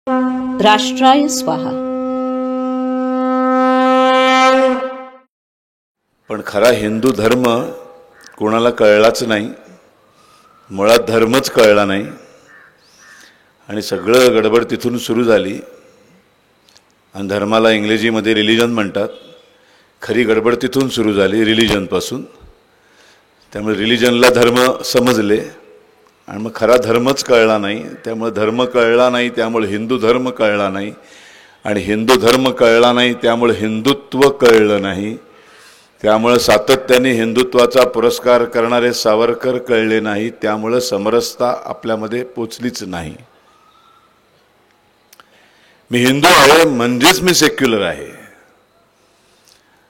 राष्ट्राय स्वाहा. पण खरा हिंदू धर्म कोणाला कळलाच नाही, मुळात धर्मच कळला नाही आणि सगळं गडबड तिथून सुरू झाली. आणि धर्माला इंग्रजीमध्ये रिलिजन म्हणतात. खरी गडबड तिथून सुरू झाली, रिलिजनपासून. त्यामुळे रिलिजनला धर्म समजले आणि मग खरा धर्मच कळला नाही. त्यामुळे धर्म कळला नाही, त्यामुळे हिंदू धर्म कळला नाही. आणि हिंदू धर्म कळला नाही, त्यामुळे हिंदुत्व कळलं नाही. त्यामुळे सातत्याने हिंदुत्वाचा पुरस्कार करणारे सावरकर कळले नाही. त्यामुळे समरसता आपल्यामध्ये पोचलीच नाही. मी हिंदू आहे म्हणजेच मी सेक्युलर आहे.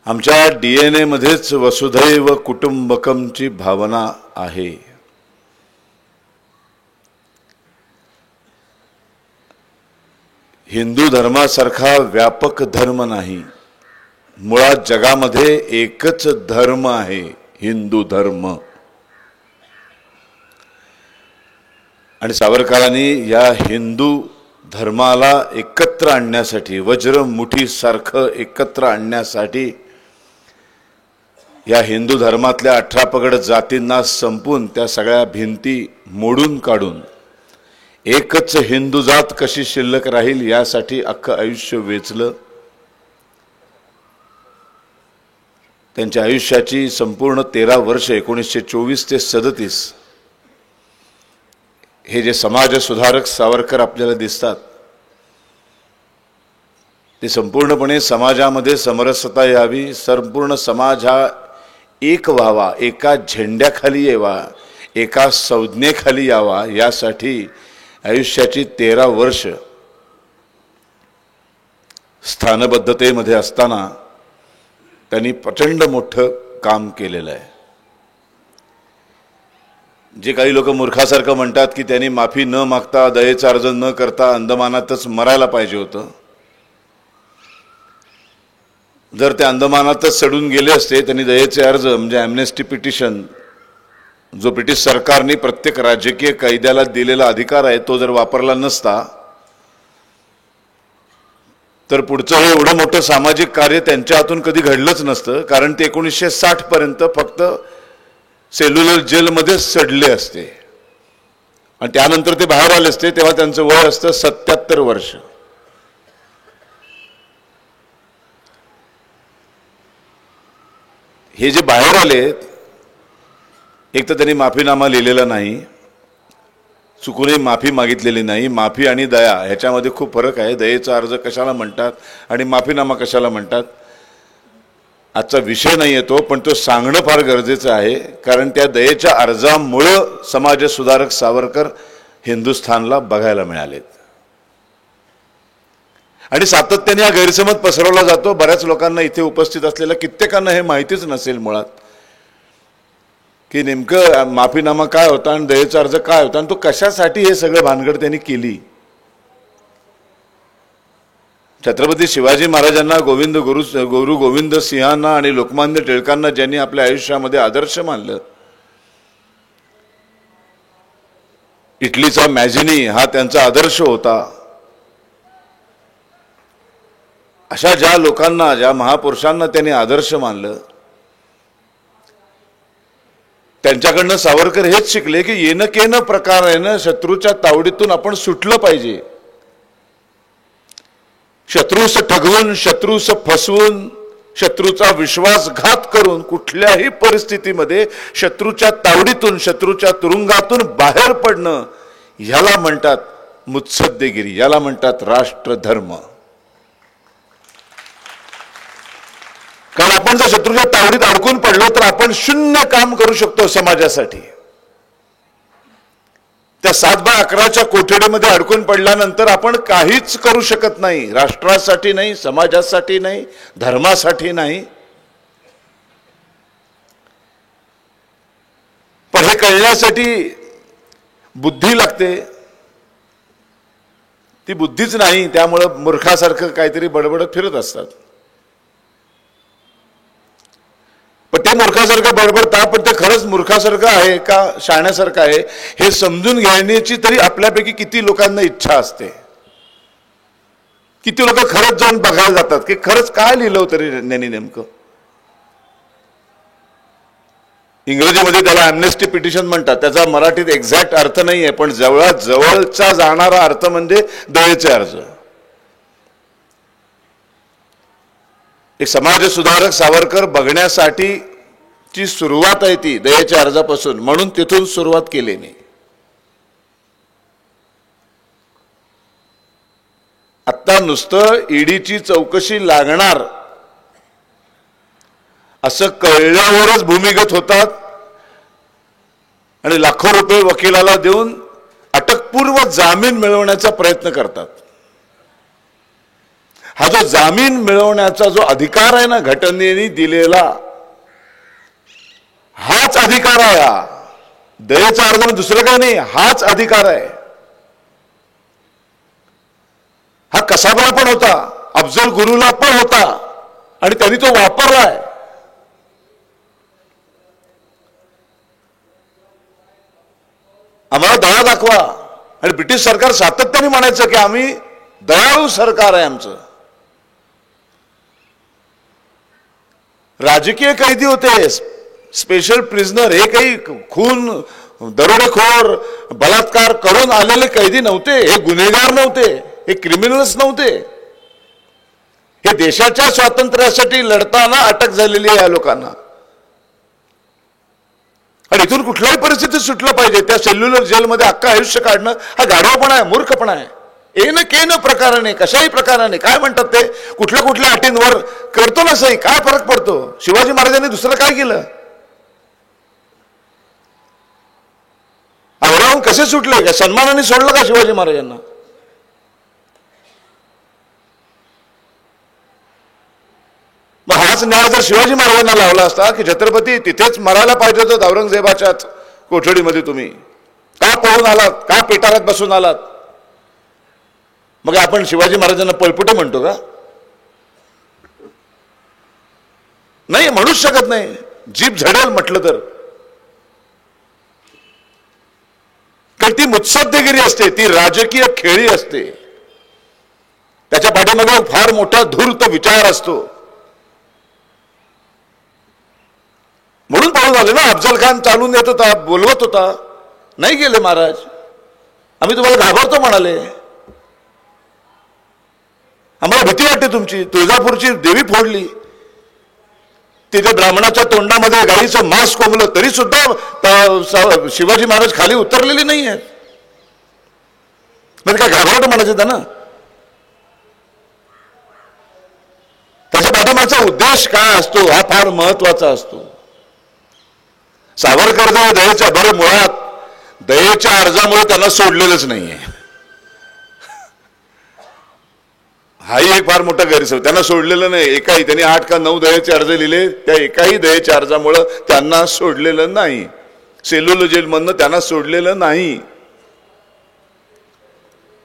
आमच्या DNA मध्येच वसुधैव कुटुंबकमची भावना आहे. हिंदू धर्मासारखा व्यापक धर्म नाही. मुळात जगामध्ये एकच धर्म आहे, हिंदू धर्म. आणि सावरकरांनी या हिंदू धर्माला एकत्र आणण्यासाठी, वज्र मुठीसारखं एकत्र आणण्यासाठी, या हिंदू धर्मातल्या 18 पगड जातींना संपून त्या सगळ्या भिंती मोडून काढून एकच हिंदू जात कशी शिल्लक राहील यासाठी अख्खं आयुष्य वेचलं. त्यांच्या आयुष्याची संपूर्ण 13 वर्ष 1924 ते 37 हे जे समाज सुधारक सावरकर आपल्याला दिसतात, ते संपूर्णपणे समाजामध्ये समरसता यावी, संपूर्ण समाज हा एक व्हावा, एका झेंड्याखाली यावा, एका संज्ञेखाली यावा, यासाठी आयुष्याची 13 वर्ष स्थानबद्धतेमध्ये असताना त्यांनी प्रचंड मोठं काम केलेलं आहे. जे काही लोक मूर्खासारखं म्हणतात की त्यांनी माफी न मागता, दयेचा अर्ज न करता अंदमानातच मरायला पाहिजे होतं. जर ते अंदमानातच चढून गेले असते, त्यांनी दयेचे अर्ज म्हणजे ॲम्नेस्टी पिटिशन, जो ब्रिटिश सरकारने प्रत्येक राजकीय कैद्याला दिलेला अधिकार आहे, तो जर वापरला नसता तर पुढचं हे एवढं मोठं सामाजिक कार्य त्यांच्या हातून कधी घडलंच नसतं. कारण ते 1960 पर्यंत फक्त सेल्युलर जेलमध्ये सडले असते आणि त्यानंतर ते बाहेर आले असते तेव्हा त्यांचं वय असतं 77 वर्ष. हे जे बाहेर आले, एक तर त्यांनी माफीनामा लिहिलेला नाही, चुकूनही माफी मागितलेली नाही. माफी आणि दया ह्याच्यामध्ये खूप फरक आहे. दयेचा अर्ज कशाला म्हणतात आणि माफीनामा कशाला म्हणतात, आजचा विषय नाही आहे तो, पण तो सांगणं फार गरजेचं आहे. कारण त्या दयेच्या अर्जामुळं समाजसुधारक सावरकर हिंदुस्थानला बघायला मिळालेत. आणि सातत्याने हा गैरसमज पसरवला जातो. बऱ्याच लोकांना, इथे उपस्थित असलेल्या कित्येकांना हे माहितीच नसेल मुळात की नेमकं माफीनामा काय होता आणि दयेचा अर्ज काय होता आणि तो कशासाठी हे सगळं भानगड त्यांनी केली. छत्रपती शिवाजी महाराजांना, गुरु गोविंद सिंहांना आणि लोकमान्य टिळकांना ज्यांनी आपल्या आयुष्यामध्ये आदर्श मानलं, इटलीचा मॅझिनी हा त्यांचा आदर्श होता. अशा ज्या लोकांना, ज्या महापुरुषांना त्यांनी आदर्श मानलं, त्यांच्याकडनं सावरकर हेच शिकले की येनकेन प्रकारानं शत्रूच्या तावडीतून आपण सुटलं पाहिजे. शत्रूस ठगवून, शत्रूस फसवून, शत्रूचा विश्वासघात करून कुठल्याही परिस्थितीमध्ये शत्रूच्या तावडीतून, शत्रूच्या तुरुंगातून बाहेर पडणं, ह्याला म्हणतात मुत्सद्देगिरी, याला म्हणतात राष्ट्रधर्म. कारण आपण जर शत्रूच्या तावडीत अडकून पडलो तर आपण शून्य काम करू शकतो समाजासाठी. त्या 7/11च्या कोठडीमध्ये अडकून पडल्यानंतर आपण काहीच करू शकत नाही. राष्ट्रासाठी नाही, समाजासाठी नाही, धर्मासाठी नाही. पण हे कळण्यासाठी बुद्धी लागते. ती बुद्धीच नाही, त्यामुळं मूर्खासारखं काहीतरी बडबडत फिरत असतात. पण ते मूर्खासारखं बडबडतात, पण ते खरंच मूर्खासारखं आहे का शाण्यासारखं आहे हे समजून घेण्याची तरी आपल्यापैकी किती लोकांना इच्छा असते. किती लोक खरंच जाऊन बघायला जातात की खरंच काय लिहिलं होतं रे त्यांनी नेमकं. इंग्रजीमध्ये त्याला ॲम्नेस्टी पिटिशन म्हणतात, त्याचा मराठीत एक्झॅक्ट अर्थ नाही आहे, पण जवळचा जाणारा अर्थ म्हणजे दयेचे अर्ज. एक समाज सुधारक सावरकर बघण्यासाठी ची सुरुवात आहे ती दयेच्या अर्जापासून, म्हणून तिथून सुरुवात केली मी. आता नुसतं ईडीची चौकशी लागणार असं कळल्यावरच भूमिगत होतात आणि लाखो रुपये वकिलाला देऊन अटकपूर्व जामीन मिळवण्याचा प्रयत्न करतात. हा जो जामीन मिळवण्याचा जो अधिकार आहे ना घटनेने दिलेला, हाच अधिकार आहे. हा दयेचा अर्ज दुसरं काही नाही, हाच अधिकार आहे. हा कसाबला पण होता, अफजल गुरुला पण होता आणि त्यांनी तो वापरलाय. आम्हाला दया दाखवा. आणि ब्रिटिश सरकार सातत्याने म्हणायचं की आम्ही दयाळू सरकार आहे आमचं. राजकीय कैदी होते, स्पेशल प्रिझनर, हे काही खून, दरोडेखोर, बलात्कार करून आलेले कैदी नव्हते. हे गुन्हेगार नव्हते, हे क्रिमिनल्स नव्हते. हे देशाच्या स्वातंत्र्यासाठी लढताना अटक झालेली आहे या लोकांना. आणि इथून कुठल्याही परिस्थितीत सुटलं पाहिजे. त्या सेल्युलर जेलमध्ये अख्खं आयुष्य काढणं हा गाढवपणा आहे, मूर्खपणा आहे. एन केन प्रकाराने, कशाही प्रकाराने, काय म्हणतात ते, कुठल्या कुठल्या अटींवर करतो ना सही, काय फरक पडतो. शिवाजी महाराजांनी दुसरं काय केलं? आवराहून कसे सुटले? का सन्मानाने सोडलं का शिवाजी महाराजांना? मग हाच न्याय जर शिवाजी महाराजांना लावला असता की छत्रपती तिथेच मरायला पाहिजे होतं औरंगजेबाच्याच कोठडीमध्ये, तुम्ही का पळून आलात, का पेटारात बसून आलात, मग आपण शिवाजी महाराजांना पळपुटे म्हणतो का? नाही, म्हणूच शकत नाही. जीभ झडेल म्हटलं तर. कारण ती मुत्सद्देगिरी असते, ती राजकीय खेळी असते. त्याच्या पाठीमागे फार मोठा धूर्त विचार असतो. म्हणून पळून आले ना. अफजल खान चालून येत होता, बोलवत होता, नाही गेले महाराज, आम्ही तुम्हाला घाबरतो म्हणाले, आम्हाला भीती वाटते तुमची. तुळजापूरची देवी फोडली, तिथे ब्राह्मणाच्या तोंडामध्ये गाईचं मांस कोंबलं तरी सुद्धा शिवाजी महाराज खाली उतरलेले नाही आहेत. म्हणजे काय घाबरतो म्हणायचं त्यांना? त्याच्या पाठीमागचा उद्देश काय असतो हा फार महत्वाचा असतो. सावरकर जर दयेच्या, बरं मुळात दयेच्या अर्जामुळे त्यांना सोडलेलंच नाहीये, हाही एक फार मोठा गैरसमज. त्यांना सोडलेलं नाही एकाही. त्यांनी 8 का 9 दयेचे अर्ज लिहिले, त्या एकाही दयेच्या अर्जामुळं त्यांना सोडलेलं नाही. सेल्युलर जेलमधनं त्यांना सोडलेलं नाही.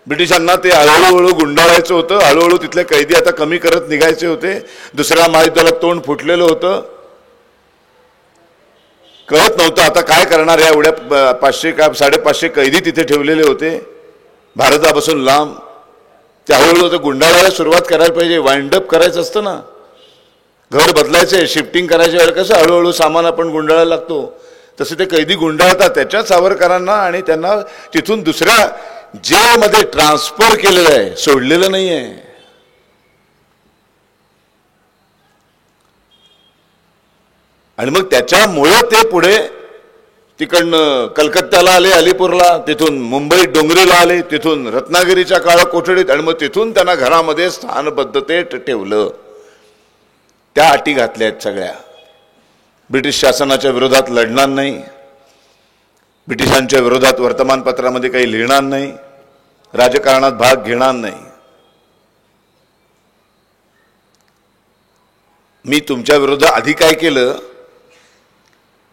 ब्रिटिशांना ते हळूहळू गुंडाळायचं होतं, हळूहळू तिथले कैदी आता कमी करत निघायचे होते. दुसऱ्या महायुद्धाला तोंड फुटलेलं होतं, कळत नव्हतं आता काय करणार. या एवढ्या 500 का 550 कैदी तिथे ठेवलेले होते भारतापासून लांब. ते हळूहळू गुंडाळायला सुरुवात करायला पाहिजे. वाइंडअप करायचं असतं ना, घर बदलायचे, शिफ्टिंग करायच्या वेळेला कसं हळूहळू सामान आपण गुंडाळायला लागतो, तसे ते कैदी गुंडाळतात. त्याच्या सावरकरांना आणि त्यांना तिथून दुसऱ्या जेलमध्ये ट्रान्सफर केलेलं आहे, सोडलेलं नाही आहे. आणि मग त्याच्यामुळे ते पुढे तिकडनं कलकत्त्याला आले, अलीपूरला, तिथून मुंबईत डोंगरीला आले, तिथून रत्नागिरीच्या काळा कोठडीत, आणि मग तिथून त्यांना घरामध्ये स्थानबद्धतेत ठेवलं. त्या अटी घातल्या आहेत सगळ्या. ब्रिटिश शासनाच्या विरोधात लढणार नाही, ब्रिटिशांच्या विरोधात वर्तमानपत्रामध्ये काही लिहिणार नाही, राजकारणात भाग घेणार नाही. मी तुमच्या विरोधात आधी काय केलं,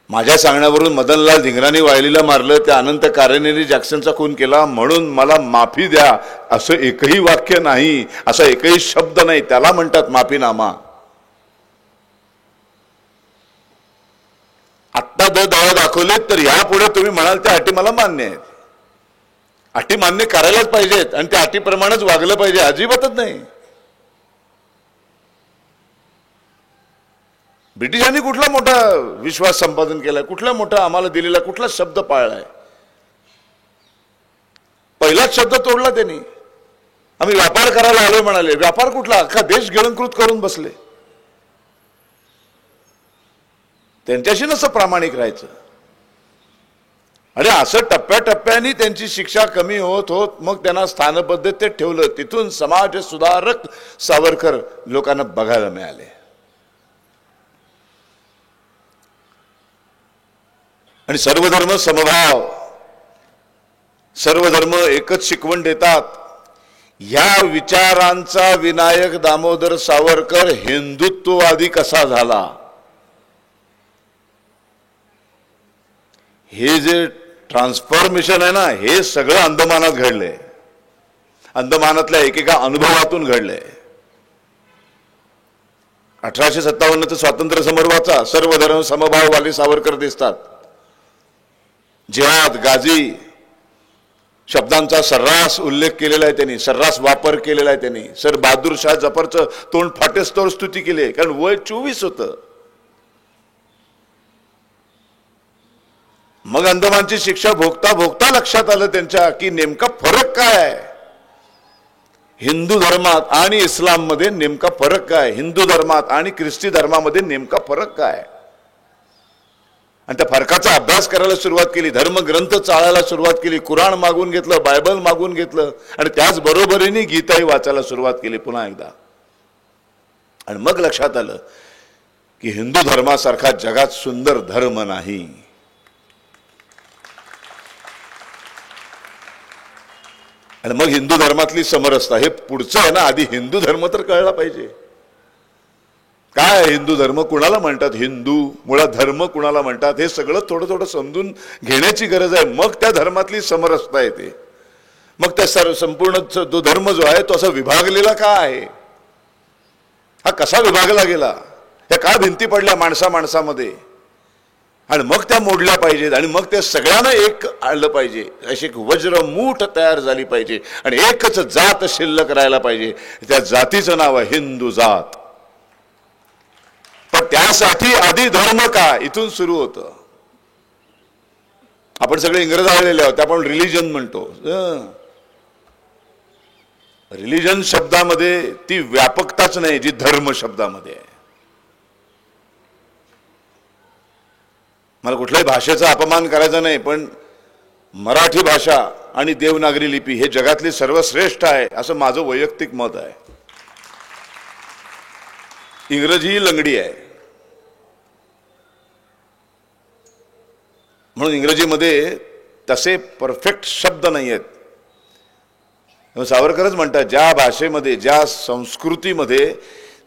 माझ्या सांगण्यावरून मदनलाल धिंगरांनी वायलीला मारलं, त्या अनंत कारेनेनी जॅक्सनचा खून केला, म्हणून मला माफी द्या, असं एकही वाक्य नाही, असा एकही शब्द नाही. त्याला म्हणतात माफीनामा. आत्ता दया दाखवलेत तर यापुढे तुम्ही म्हणाल त्या अटी मला मान्य आहेत. अटी मान्य करायलाच पाहिजेत आणि त्या अटीप्रमाणेच वागलं पाहिजे, अजिबातच नाही. ब्रिटिशांनी कुठला मोठा विश्वास संपादन केलाय, कुठला मोठा आम्हाला दिलेला कुठला शब्द पाळलाय? पहिलाच शब्द तोडला त्यांनी. आम्ही व्यापार करायला आलोय म्हणाले. व्यापार कुठला? अख्खा देश गिळंकृत करून बसले. त्यांच्याशी नसं प्रामाणिक राहायचं. आणि असं टप्प्याटप्प्याने त्यांची शिक्षा कमी होत होत मग त्यांना स्थानबद्धतेत ठेवलं. तिथून समाज सुधारक सावरकर लोकांना बघायला मिळाले. आणि सर्वधर्म समभाव, सर्वधर्म एकच शिकवण देतात, या विचारांचा विनायक दामोदर सावरकर हिंदुत्ववादी कसा झाला, हे जे ट्रान्सफॉर्मेशन आहे ना, हे सगळं अंदमानात घडलंय. अंदमानातल्या एकेका अनुभवातून घडलंय. 1857चं स्वातंत्र्य समर वाचा, सर्वधर्म समभाववाले सावरकर दिसतात. जिहाद, गाझी शब्दांचा सर्रास उल्लेख केलेला आहे त्यांनी, सर्रास वापर केलेला आहे त्यांनी. सर बहादूर शाह जफरचं तोंड फाटेस्तोवर स्तुती केली आहे, कारण वय 24 होतं. मग अंदमानची शिक्षा भोगता भोगता लक्षात आलं त्यांच्या की नेमका फरक काय आहे हिंदू धर्मात आणि इस्लाम मध्ये. नेमका फरक काय हिंदू धर्मात आणि ख्रिस्ती धर्मामध्ये, नेमका फरक काय. आणि त्या फरकाचा अभ्यास करायला सुरुवात केली. धर्मग्रंथ चाळायला सुरुवात केली. कुराण मागून घेतलं, बायबल मागून घेतलं, आणि त्याच बरोबरीने गीताही वाचायला सुरुवात केली पुन्हा एकदा. आणि मग लक्षात आलं की हिंदू धर्मासारखा जगात सुंदर धर्म नाही. आणि मग हिंदू धर्मातली समरसता, हे पुढचं आहे ना. आधी हिंदू धर्म तर कळला पाहिजे. काय हिंदू धर्म कुणाला म्हणतात, हिंदू मुळात धर्म कुणाला म्हणतात, हे सगळं थोडं थोडं समजून घेण्याची गरज आहे. मग त्या धर्मातली समरसता येते. मग त्या संपूर्ण तो धर्म जो आहे तो असा विभागलेला का आहे, हा कसा विभागला गेला, ह्या का भिंती पडल्या माणसा माणसामध्ये, आणि मग त्या मोडल्या पाहिजेत, आणि मग त्या सगळ्यांना एक आलं पाहिजे. अशी एक वज्रमूठ तयार झाली पाहिजे, आणि एकच जात शिल्लक राहायला पाहिजे. त्या जातीचं नाव आहे हिंदू जात. पण त्यासाठी आधी धर्म का, इथून सुरू होतं. आपण सगळे इंग्रज आलेले आहोत, आपण रिलिजन म्हणतो. रिलिजन शब्दामध्ये ती व्यापकताच नाही जी धर्म शब्दामध्ये आहे. मला कुठल्याही भाषेचा अपमान करायचा नाही, पण मराठी भाषा आणि देवनागरी लिपी हे जगातली सर्वश्रेष्ठ आहे असं माझं वैयक्तिक मत आहे. इंग्रजी ही लंगडी आहे. म्हणून इंग्रजीमध्ये तसे परफेक्ट शब्द नाही आहेत. सावरकरच म्हणतात, ज्या भाषेमध्ये, ज्या संस्कृतीमध्ये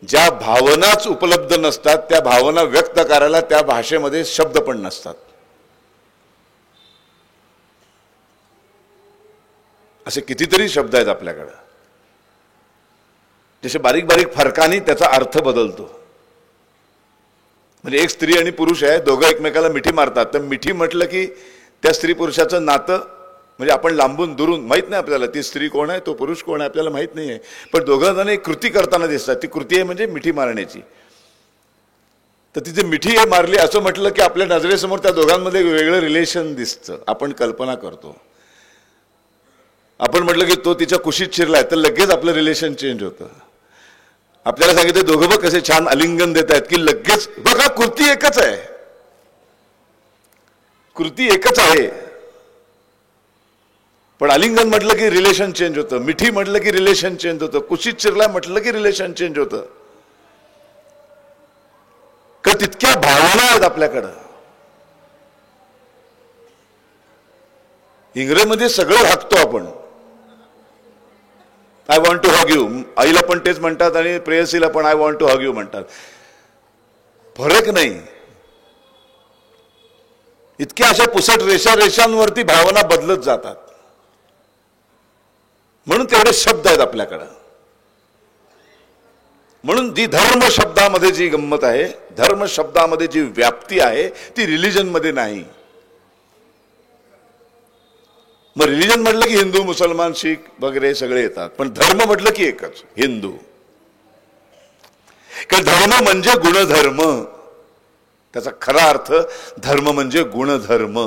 ज्या भावनाच उपलब्ध नसतात, त्या भावना व्यक्त करायला त्या भाषेमध्ये शब्द पण नसतात. असे कितीतरी शब्द आहेत आपल्याकडे, जसे बारीक बारीक फरकाने त्याचा अर्थ बदलतो. म्हणजे एक स्त्री आणि पुरुष आहे, दोघं एकमेकाला मिठी मारतात, तर मिठी म्हटलं की त्या स्त्री पुरुषाचं नातं, म्हणजे आपण लांबून दुरून माहित नाही आपल्याला ती स्त्री कोण आहे, तो पुरुष कोण आहे, आपल्याला माहित नाही आहे, पण दोघं जण एक कृती करताना दिसतात. ती कृती आहे म्हणजे मिठी मारण्याची. तर तिथे मिठी हे मारली असं म्हटलं की आपल्या नजरेसमोर त्या दोघांमध्ये वेगळं रिलेशन दिसतं. आपण कल्पना करतो. आपण म्हटलं की तो तिच्या कुशीत शिरलाय, तर लगेच आपलं रिलेशन चेंज होतं. आपल्याला सांगितलं दोघं बघ कसे छान आलिंगन देत आहेत, की लगेच बघा कृती एकच आहे, कृती एकच आहे, पण आलिंगन म्हटलं की रिलेशन चेंज होतं, मिठी म्हटलं की रिलेशन चेंज होतं, कुशीत शिरलाय म्हटलं की रिलेशन चेंज होतं. का तितक्या भावना आहेत आपल्याकडं. इंग्रजीमध्ये सगळं हाकतो आपण. I want to hug you, आईला पण तेच म्हणतात आणि प्रेयसीला पण I want to hug you म्हणतात. फरक नाही. इतक्या अशा पुसट रेषांवरती भावना बदलत जातात. म्हणून तेवढे शब्द आहेत आपल्याकडं. म्हणून जी धर्म शब्दामध्ये जी गंमत आहे, धर्म शब्दामध्ये जी व्याप्ती आहे, ती रिलिजन मध्ये नाही. मग रिलिजन म्हटलं की हिंदू, मुसलमान, शीख वगैरे सगळे येतात, पण धर्म म्हटलं की एकच, हिंदू. कारण धर्म म्हणजे गुणधर्म. त्याचा खरा अर्थ धर्म म्हणजे गुणधर्म.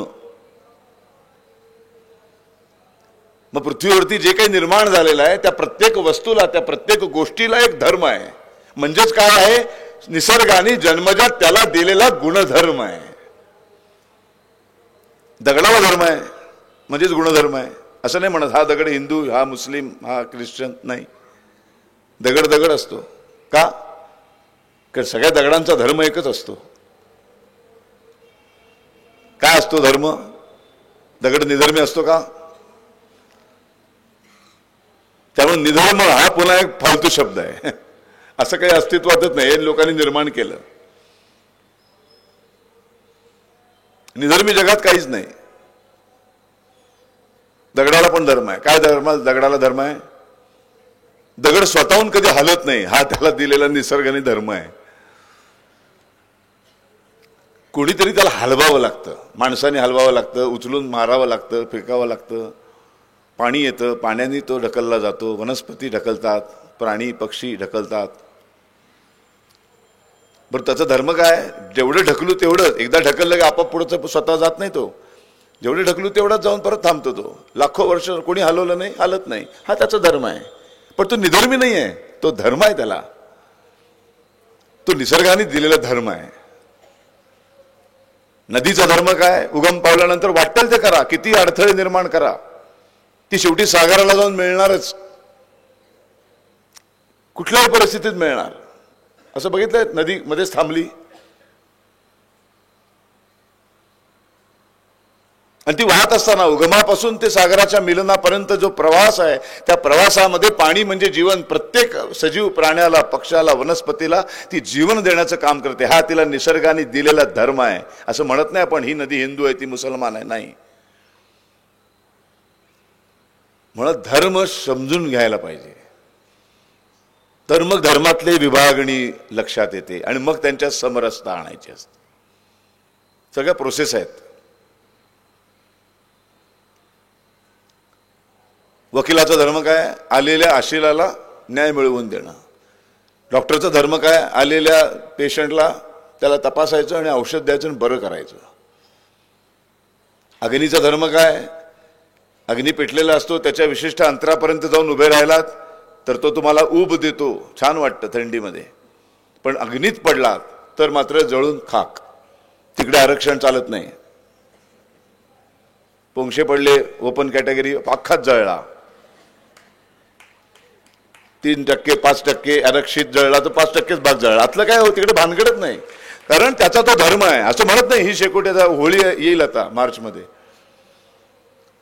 मग पृथ्वीवरती जे काही निर्माण झालेलं आहे त्या प्रत्येक वस्तूला, त्या प्रत्येक गोष्टीला एक धर्म आहे. म्हणजेच काय आहे, निसर्गाने जन्मजात त्याला दिलेला गुणधर्म आहे. दगडाला धर्म आहे म्हणजेच गुणधर्म आहे असं नाही म्हणत. हा दगड हिंदू, हा मुस्लिम, हा ख्रिश्चन, नाही. दगड दगड असतो. का? कारण सगळ्या दगडांचा धर्म एकच असतो. काय असतो धर्म? दगड निधर्मी असतो का? त्यामुळे निधर्म हा पुन्हा एक फालतू शब्द आहे. असं काही अस्तित्वातच नाही, हे लोकांनी निर्माण केलं. निधर्मी जगात काहीच नाही. दगडाला पण धर्म आहे. काय दगडाला धर्म आहे? दगड स्वतःहून कधी हलत नाही, हा त्याला दिलेला निसर्गाने धर्म आहे. कोणीतरी त्याला हलवावं लागतं, माणसाने हलवावं लागतं, उचलून मारावं लागतं, फेकावं लागतं. पाणी येतं, पाण्याने तो ढकलला जातो, वनस्पती ढकलतात, प्राणी पक्षी ढकलतात. बरं त्याचा धर्म काय? जेवढं ढकलू तेवढं, एकदा ढकललं की आपोआप पुढचं स्वतः जात नाही तो. जेवढे ढकलू तेवढाच जाऊन परत थांबतो तो. लाखो वर्ष कोणी हलवलं नाही, हलत नाही, हा त्याचा धर्म आहे. पण तो निधर्मी नाही आहे, तो धर्म आहे. त्याला तो निसर्गाने दिलेला धर्म आहे. नदीचा धर्म काय? उगम पावल्यानंतर वाटेल ते करा, किती अडथळे निर्माण करा, ती शेवटी सागराला जाऊन मिळणारच. कुठल्याही परिस्थितीत मिळणार. असं बघितलंय, नदी मध्येच थांबली आणि ती वाहत असताना उगमापासून ते सागराच्या मिलनापर्यंत जो प्रवास आहे, त्या प्रवासामध्ये पाणी म्हणजे जीवन. प्रत्येक सजीव प्राण्याला, पक्षाला, वनस्पतीला ती जीवन देण्याचं काम करते. हा तिला निसर्गाने दिलेला धर्म आहे. असं म्हणत नाही आपण ही नदी हिंदू आहे, ती मुसलमान आहे, नाही. म्हणून धर्म समजून घ्यायला पाहिजे, तर मग धर्मातले विभागणी लक्षात येते आणि मग त्यांच्यात समरसता आणायची असते. सगळ्या प्रोसेस आहेत. वकिलाचा धर्म काय? आलेल्या आशिलाला न्याय मिळवून देणं. डॉक्टरचा धर्म काय? आलेल्या पेशंटला त्याला तपासायचं आणि औषध द्यायचं आणि बरं करायचं. अग्नीचा धर्म काय? अग्नी पेटलेला असतो, त्याच्या विशिष्ट अंतरापर्यंत जाऊन उभे राहिलात तर तो तुम्हाला ऊब देतो, छान वाटतं थंडीमध्ये. पण अग्नीत पडलात तर मात्र जळून खाक. तिकडे आरक्षण चालत नाही. पोंक्षे पडले, ओपन कॅटेगरी, अख्खाच जळला. 3%, 5% आरक्षित जळला तर 5%च भाग जळला. आतलं काय हो, तिकडे भानगडत नाही. कारण त्याचा तो धर्म आहे. असं म्हणत नाही ही शेकोट्याचा होळी येईल आता मार्चमध्ये,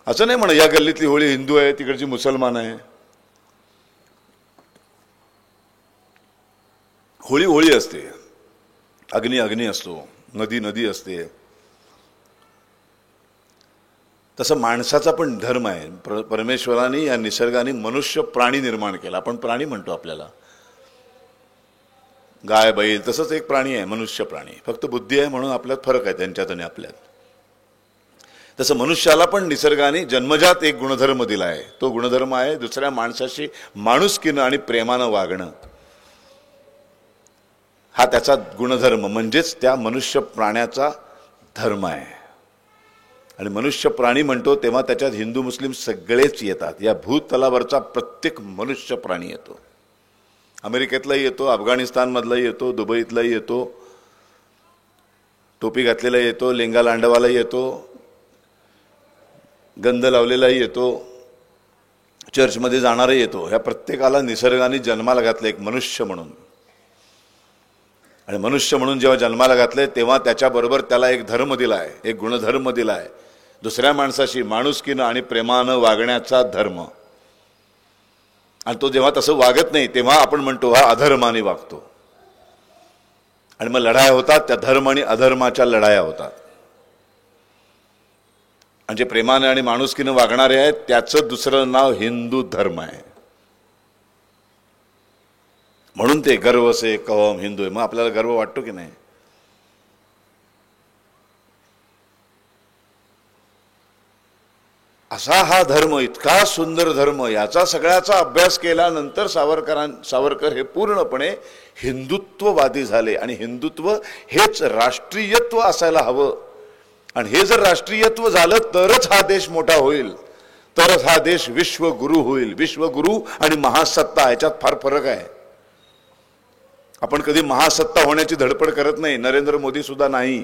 असं नाही म्हणा. या गल्लीतली होळी हिंदू आहे, तिकडची मुसलमान आहे. होळी होळी असते, अग्नी अग्नी असतो, नदी नदी असते. तसं माणसाचा पण धर्म आहे. परमेश्वराने या निसर्गाने मनुष्य प्राणी निर्माण केला. आपण प्राणी म्हणतो आपल्याला, गाय बैल तसंच एक प्राणी आहे, मनुष्य प्राणी. फक्त बुद्धी आहे म्हणून आपल्यात फरक आहे त्यांच्यात आणि आपल्यात. तसं मनुष्याला पण निसर्गाने जन्मजात एक गुणधर्म दिला आहे. तो गुणधर्म आहे दुसऱ्या माणसाशी माणुसकीनं आणि प्रेमानं वागणं. हा त्याचा गुणधर्म म्हणजेच त्या मनुष्य प्राण्याचा धर्म आहे. आणि मनुष्य प्राणी म्हणतो तेव्हा त्याच्यात हिंदू मुस्लिम सगळेच येतात. या भूतलावरचा प्रत्येक मनुष्य प्राणी येतो. अमेरिकेतलाही येतो, अफगाणिस्तानमधलाही येतो, दुबईतलाही येतो, टोपी घातलेला येतो, लेंगा लांडवालाही येतो, गंध लावलेलाही येतो, चर्चमध्ये जाणारही येतो. ह्या प्रत्येकाला निसर्गाने जन्माला घातलं एक मनुष्य म्हणून. आणि मनुष्य म्हणून जेव्हा जन्माला घातले तेव्हा त्याच्याबरोबर त्याला एक धर्म दिला आहे, एक गुणधर्म दिला आहे. दुसऱ्या माणसाशी माणुसकीनं आणि प्रेमानं वागण्याचा धर्म. आणि तो जेव्हा तसं वागत नाही तेव्हा आपण म्हणतो हा अधर्माने वागतो. आणि मग लढाया होतात, त्या धर्म आणि अधर्माच्या लढाया होतात. आणि जे प्रेमाने आणि माणुसकीनं वागणारे आहेत त्याचं दुसरं नाव हिंदू धर्म आहे. म्हणून ते गर्व से कहो हिंदू आहे. मग आपल्याला गर्व वाटतो की नाही? असा हा धर्म, इतका सुंदर धर्म, याचा सगळ्याचा अभ्यास केल्यानंतर सावरकर हे पूर्णपणे हिंदुत्ववादी झाले. आणि हिंदुत्व हेच राष्ट्रीयत्व असायला हवं. आणि हे जर राष्ट्रीयत्व झालं तरच हा देश मोठा होईल, तरच हा देश विश्वगुरु होईल. विश्वगुरु आणि महासत्ता याच्यात फार फरक आहे. आपण कधी महासत्ता होण्याची धडपड करत नाही. नरेंद्र मोदी सुद्धा नाही.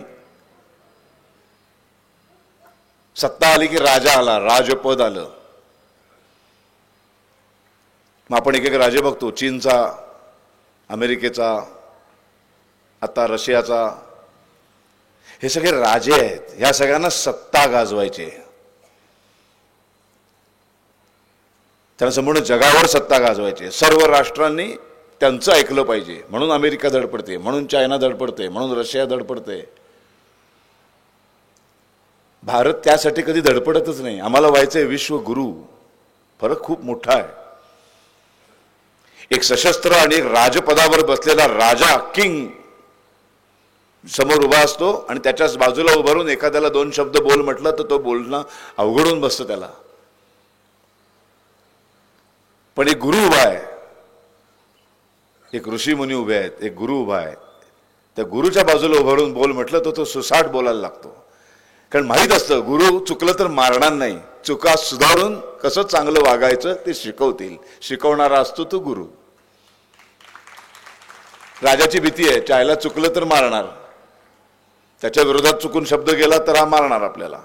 सत्ता आली की राजा आला, राजपद आलं. मग आपण एक एक राजे बघतो, चीनचा, अमेरिकेचा, आता रशियाचा. हे सगळे राजे आहेत. ह्या सगळ्यांना सत्ता गाजवायचे, त्यांना संपूर्ण जगावर सत्ता गाजवायची. सर्व राष्ट्रांनी त्यांचं ऐकलं पाहिजे. म्हणून अमेरिका धडपडते, म्हणून चायना धडपडते, म्हणून रशिया धडपडते. भारत त्यासाठी कधी धडपडतच नाही. आम्हाला व्हायचंय विश्वगुरु. फरक खूप मोठा आहे. एक सशस्त्र आणि एक राजपदावर बसलेला राजा, किंग समोर उभा असतो आणि त्याच्याच बाजूला उभारून एखाद्याला दोन शब्द बोल म्हटलं तर तो बोलणं अवघडून बसतं त्याला. पण एक गुरु उभा आहे, एक ऋषी मुनी उभे आहेत, एक गुरु उभा आहे. त्या गुरुच्या बाजूला उभारून बोल म्हटलं तर तो सुसाट बोलायला लागतो. कारण माहीत असतं गुरु चुकलं तर मारणार नाही, चुका सुधारून कसं चांगलं वागायचं ते शिकवतील. शिकवणारा असतो तो गुरु. राजाची भीती आहे, चायला चुकलं तर मारणार, त्याच्या विरोधात चुकून शब्द गेला तर हा मारणार आपल्याला.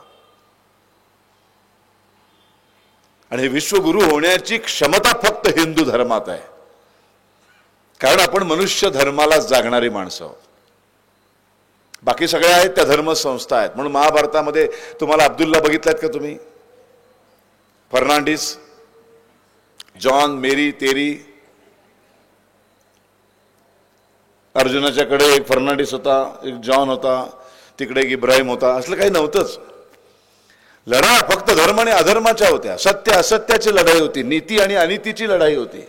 आणि हे विश्वगुरु होण्याची क्षमता फक्त हिंदू धर्मात आहे. कारण आपण मनुष्य धर्माला जागणारी माणसं आहोत. बाकी सगळ्या आहेत त्या धर्मसंस्था आहेत. म्हणून महाभारतामध्ये तुम्हाला अब्दुल्ला बघितलात का तुम्ही? फर्नांडिस, जॉन, मेरी, तेरी. अर्जुनाच्याकडे एक फर्नांडिस होता, एक जॉन होता, तिकडे एक इब्राहिम होता. असलं काही नव्हतंच. लढा फक्त धर्म आणि अधर्माच्या होत्या. सत्य असत्याची लढाई होती, नीती आणि अनितीची लढाई होती,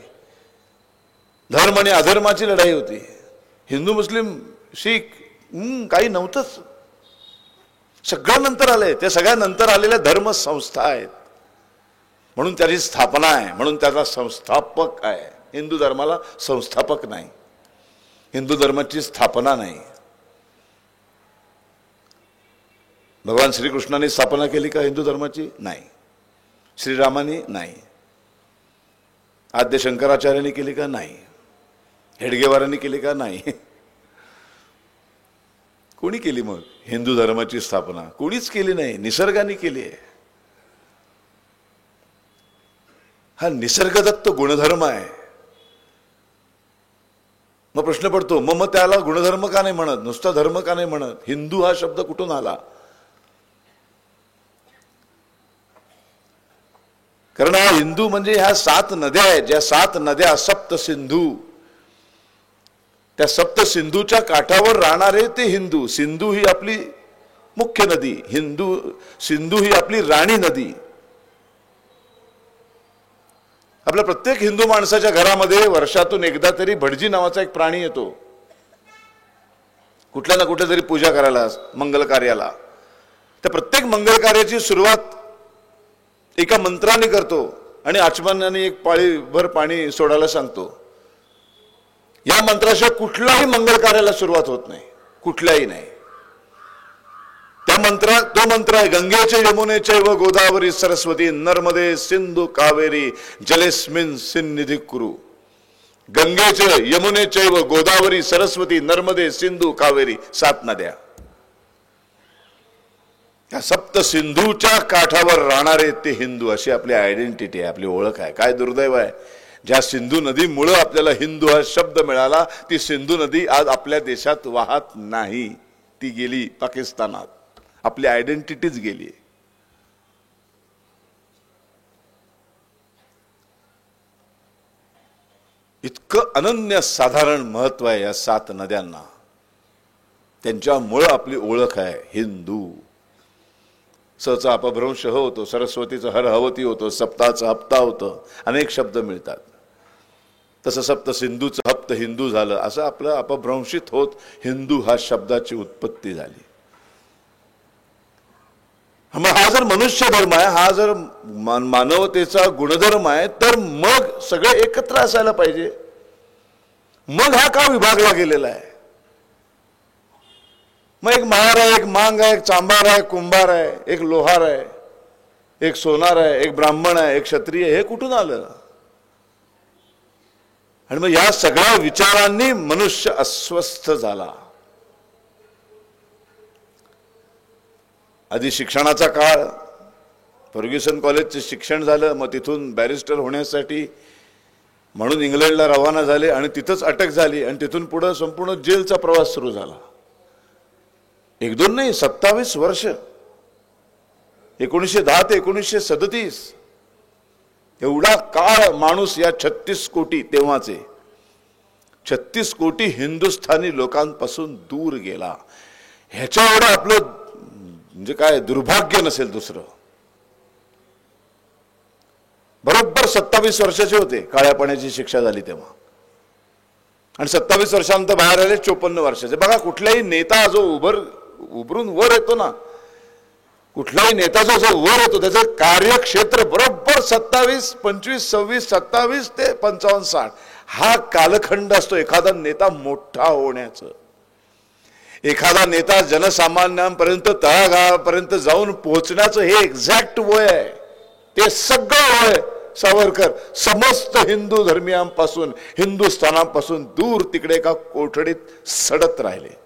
धर्म आणि अधर्माची लढाई होती. हिंदू, मुस्लिम, शीख काही नव्हतंच. सगळं नंतर आलंय. त्या सगळ्या नंतर आलेल्या धर्मसंस्था आहेत. म्हणून त्याची स्थापना आहे, म्हणून त्याचा संस्थापक आहे. हिंदू धर्माला संस्थापक नाही, हिंदू धर्माची स्थापना नाही. भगवान श्रीकृष्णाने स्थापना केली का हिंदू धर्माची? नाही. श्रीरामाने नाही. आद्य शंकराचार्यांनी केली का? नाही. हेडगेवारांनी केली का? नाही. कोणी केली मग हिंदू धर्माची स्थापना? कोणीच केली नाही, निसर्गाने केली आहे. हा निसर्गदत्त गुणधर्म आहे. मग प्रश्न पडतो, मग त्याला गुणधर्म का नाही म्हणत, नुसता धर्म का नाही म्हणत? हिंदू हा शब्द कुठून आला? कारण हा हिंदू म्हणजे ह्या 7 नद्या आहेत, ज्या 7 नद्या सप्त सिंधू, त्या सप्त सिंधूच्या काठावर राहणारे ते हिंदू. सिंधू ही आपली मुख्य नदी, सिंधू ही आपली राणी नदी. आपल्या प्रत्येक हिंदू माणसाच्या घरामध्ये वर्षातून एकदा तरी भटजी नावाचा एक प्राणी येतो, कुठल्या ना कुठे तरी पूजा करायला, मंगल कार्याला. त्या प्रत्येक मंगल कार्याची सुरुवात एका मंत्राने करतो आणि आचमनाने एक पाळीभर पाणी सोडायला सांगतो. या मंत्राशिवाय कुठल्याही मंगल कार्याला सुरुवात होत नाही, कुठल्याही नाही. त्या मंत्रात तो मंत्र आहे, गंगेचे यमुनेचे व गोदावरी सरस्वती नर्मदे सिंधू कावेरी जलेस्मिन सिन्निधी कुरु. गंगेचे, यमुनेचे व गोदावरी सरस्वती नर्मदे सिंधू कावेरी 7 नद्या. त्या सप्त सिंधूच्या काठावर राहणारे ते हिंदू, अशी आपली आयडेंटिटी आहे, आपली ओळख आहे. काय दुर्दैव आहे, ज्या सिंधू नदीमुळे आपल्याला हिंदू हा शब्द मिळाला, ती सिंधू नदी आज आपल्या देशात वाहत नाही. ती गेली पाकिस्तानात. आपली आयडेंटिटीच गेली. इतकं अनन्य साधारण महत्व आहे या 7 नद्यांना. त्यांच्यामुळे आपली ओळख आहे हिंदू. सचा अपभ्रंश होतो, सरस्वतीचं हर हवती होतो, सप्ताचं हप्ता होतं, अनेक शब्द मिळतात. तसं सप्त सिंधूचं हप्त हिंदू झालं. असं आपलं अपभ्रंशित होत हिंदू हा शब्दाची उत्पत्ती झाली. मग हा जर मनुष्य धर्म आहे, हा जर मानवतेचा गुणधर्म आहे, तर मग सगळे एकत्र असायला पाहिजे. मग हा का विभागला गेलेला आहे? मग एक महार आहे, एक मांग आहे, एक चांभार आहे, कुंभार आहे, एक लोहार आहे, एक सोनार आहे, एक ब्राह्मण आहे, एक क्षत्रिय, हे कुठून आलं? आणि मग या सगळ्या विचारांनी मनुष्य अस्वस्थ झाला. आधी शिक्षणाचा काळ, फर्ग्युसन कॉलेजचे शिक्षण झालं, मग तिथून बॅरिस्टर होण्यासाठी म्हणून इंग्लंडला रवाना झाले आणि तिथंच अटक झाली आणि तिथून पुढे संपूर्ण जेलचा प्रवास सुरू झाला. 1-2 नाही, 27 वर्ष, 1910 ते 1937 एवढा काळ माणूस या 36 कोटी, तेव्हाचे 36 कोटी हिंदुस्थानी लोकांपासून दूर गेला. ह्याच्या एवढं आपलं म्हणजे काय दुर्भाग्य नसेल दुसरं. बरोबर 27 वर्षाचे होते, काळ्या पाण्याची शिक्षा झाली तेव्हा, आणि 27 वर्षानंतर बाहेर आले 54 वर्षाचे. बघा, कुठलाही नेता जो उभरून वर येतो ना, कुठलाही नेता जो वर येतो त्याचं कार्यक्षेत्र बरोबर 27, 25, 26, 27 ते 55, 60 हा कालखंड असतो एखादा नेता मोठा होण्याचं. एखादा नेता जनसामान्यांपर्यंत, तळागाळापर्यंत जाऊन पोहोचण्याचं हे एक्झॅक्ट वय आहे. ते सगळं वय सावरकर समस्त हिंदू धर्मियांपासून, हिंदुस्थानापासून दूर तिकडे एका कोठडीत सडत राहिले.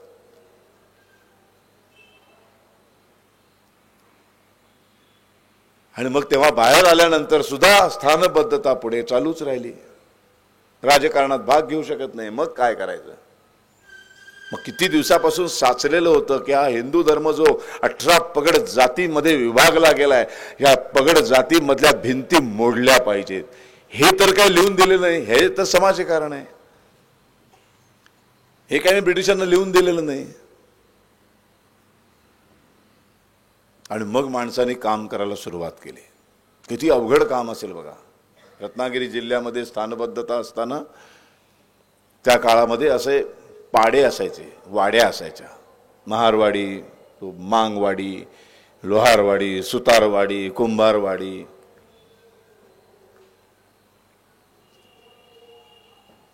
आणि मग तेव्हा बाहेर आल्यानंतर सुद्धा स्थानबद्धता पुढे चालूच राहिली. राजकारणात भाग घेऊ शकत नाही. मग काय करायचं? मग किती दिवसापासून साचलेलं होतं की हा हिंदू धर्म जो 18 पगड जातीमध्ये विभागला गेलाय, ह्या पगड जातीमधल्या भिंती मोडल्या पाहिजेत. हे तर काय लिहून दिलेलं नाही, हे तर समाजकारण आहे. हे काही ब्रिटिशांना लिहून दिलेलं नाही. आणि मग माणसाने काम करायला सुरुवात केली. किती अवघड काम असेल बघा. रत्नागिरी जिल्ह्यामध्ये स्थानबद्धता असताना त्या काळामध्ये असे पाडे असायचे, वाड्या असायच्या. महारवाडी, मांगवाडी, लोहारवाडी, सुतारवाडी, कुंभारवाडी.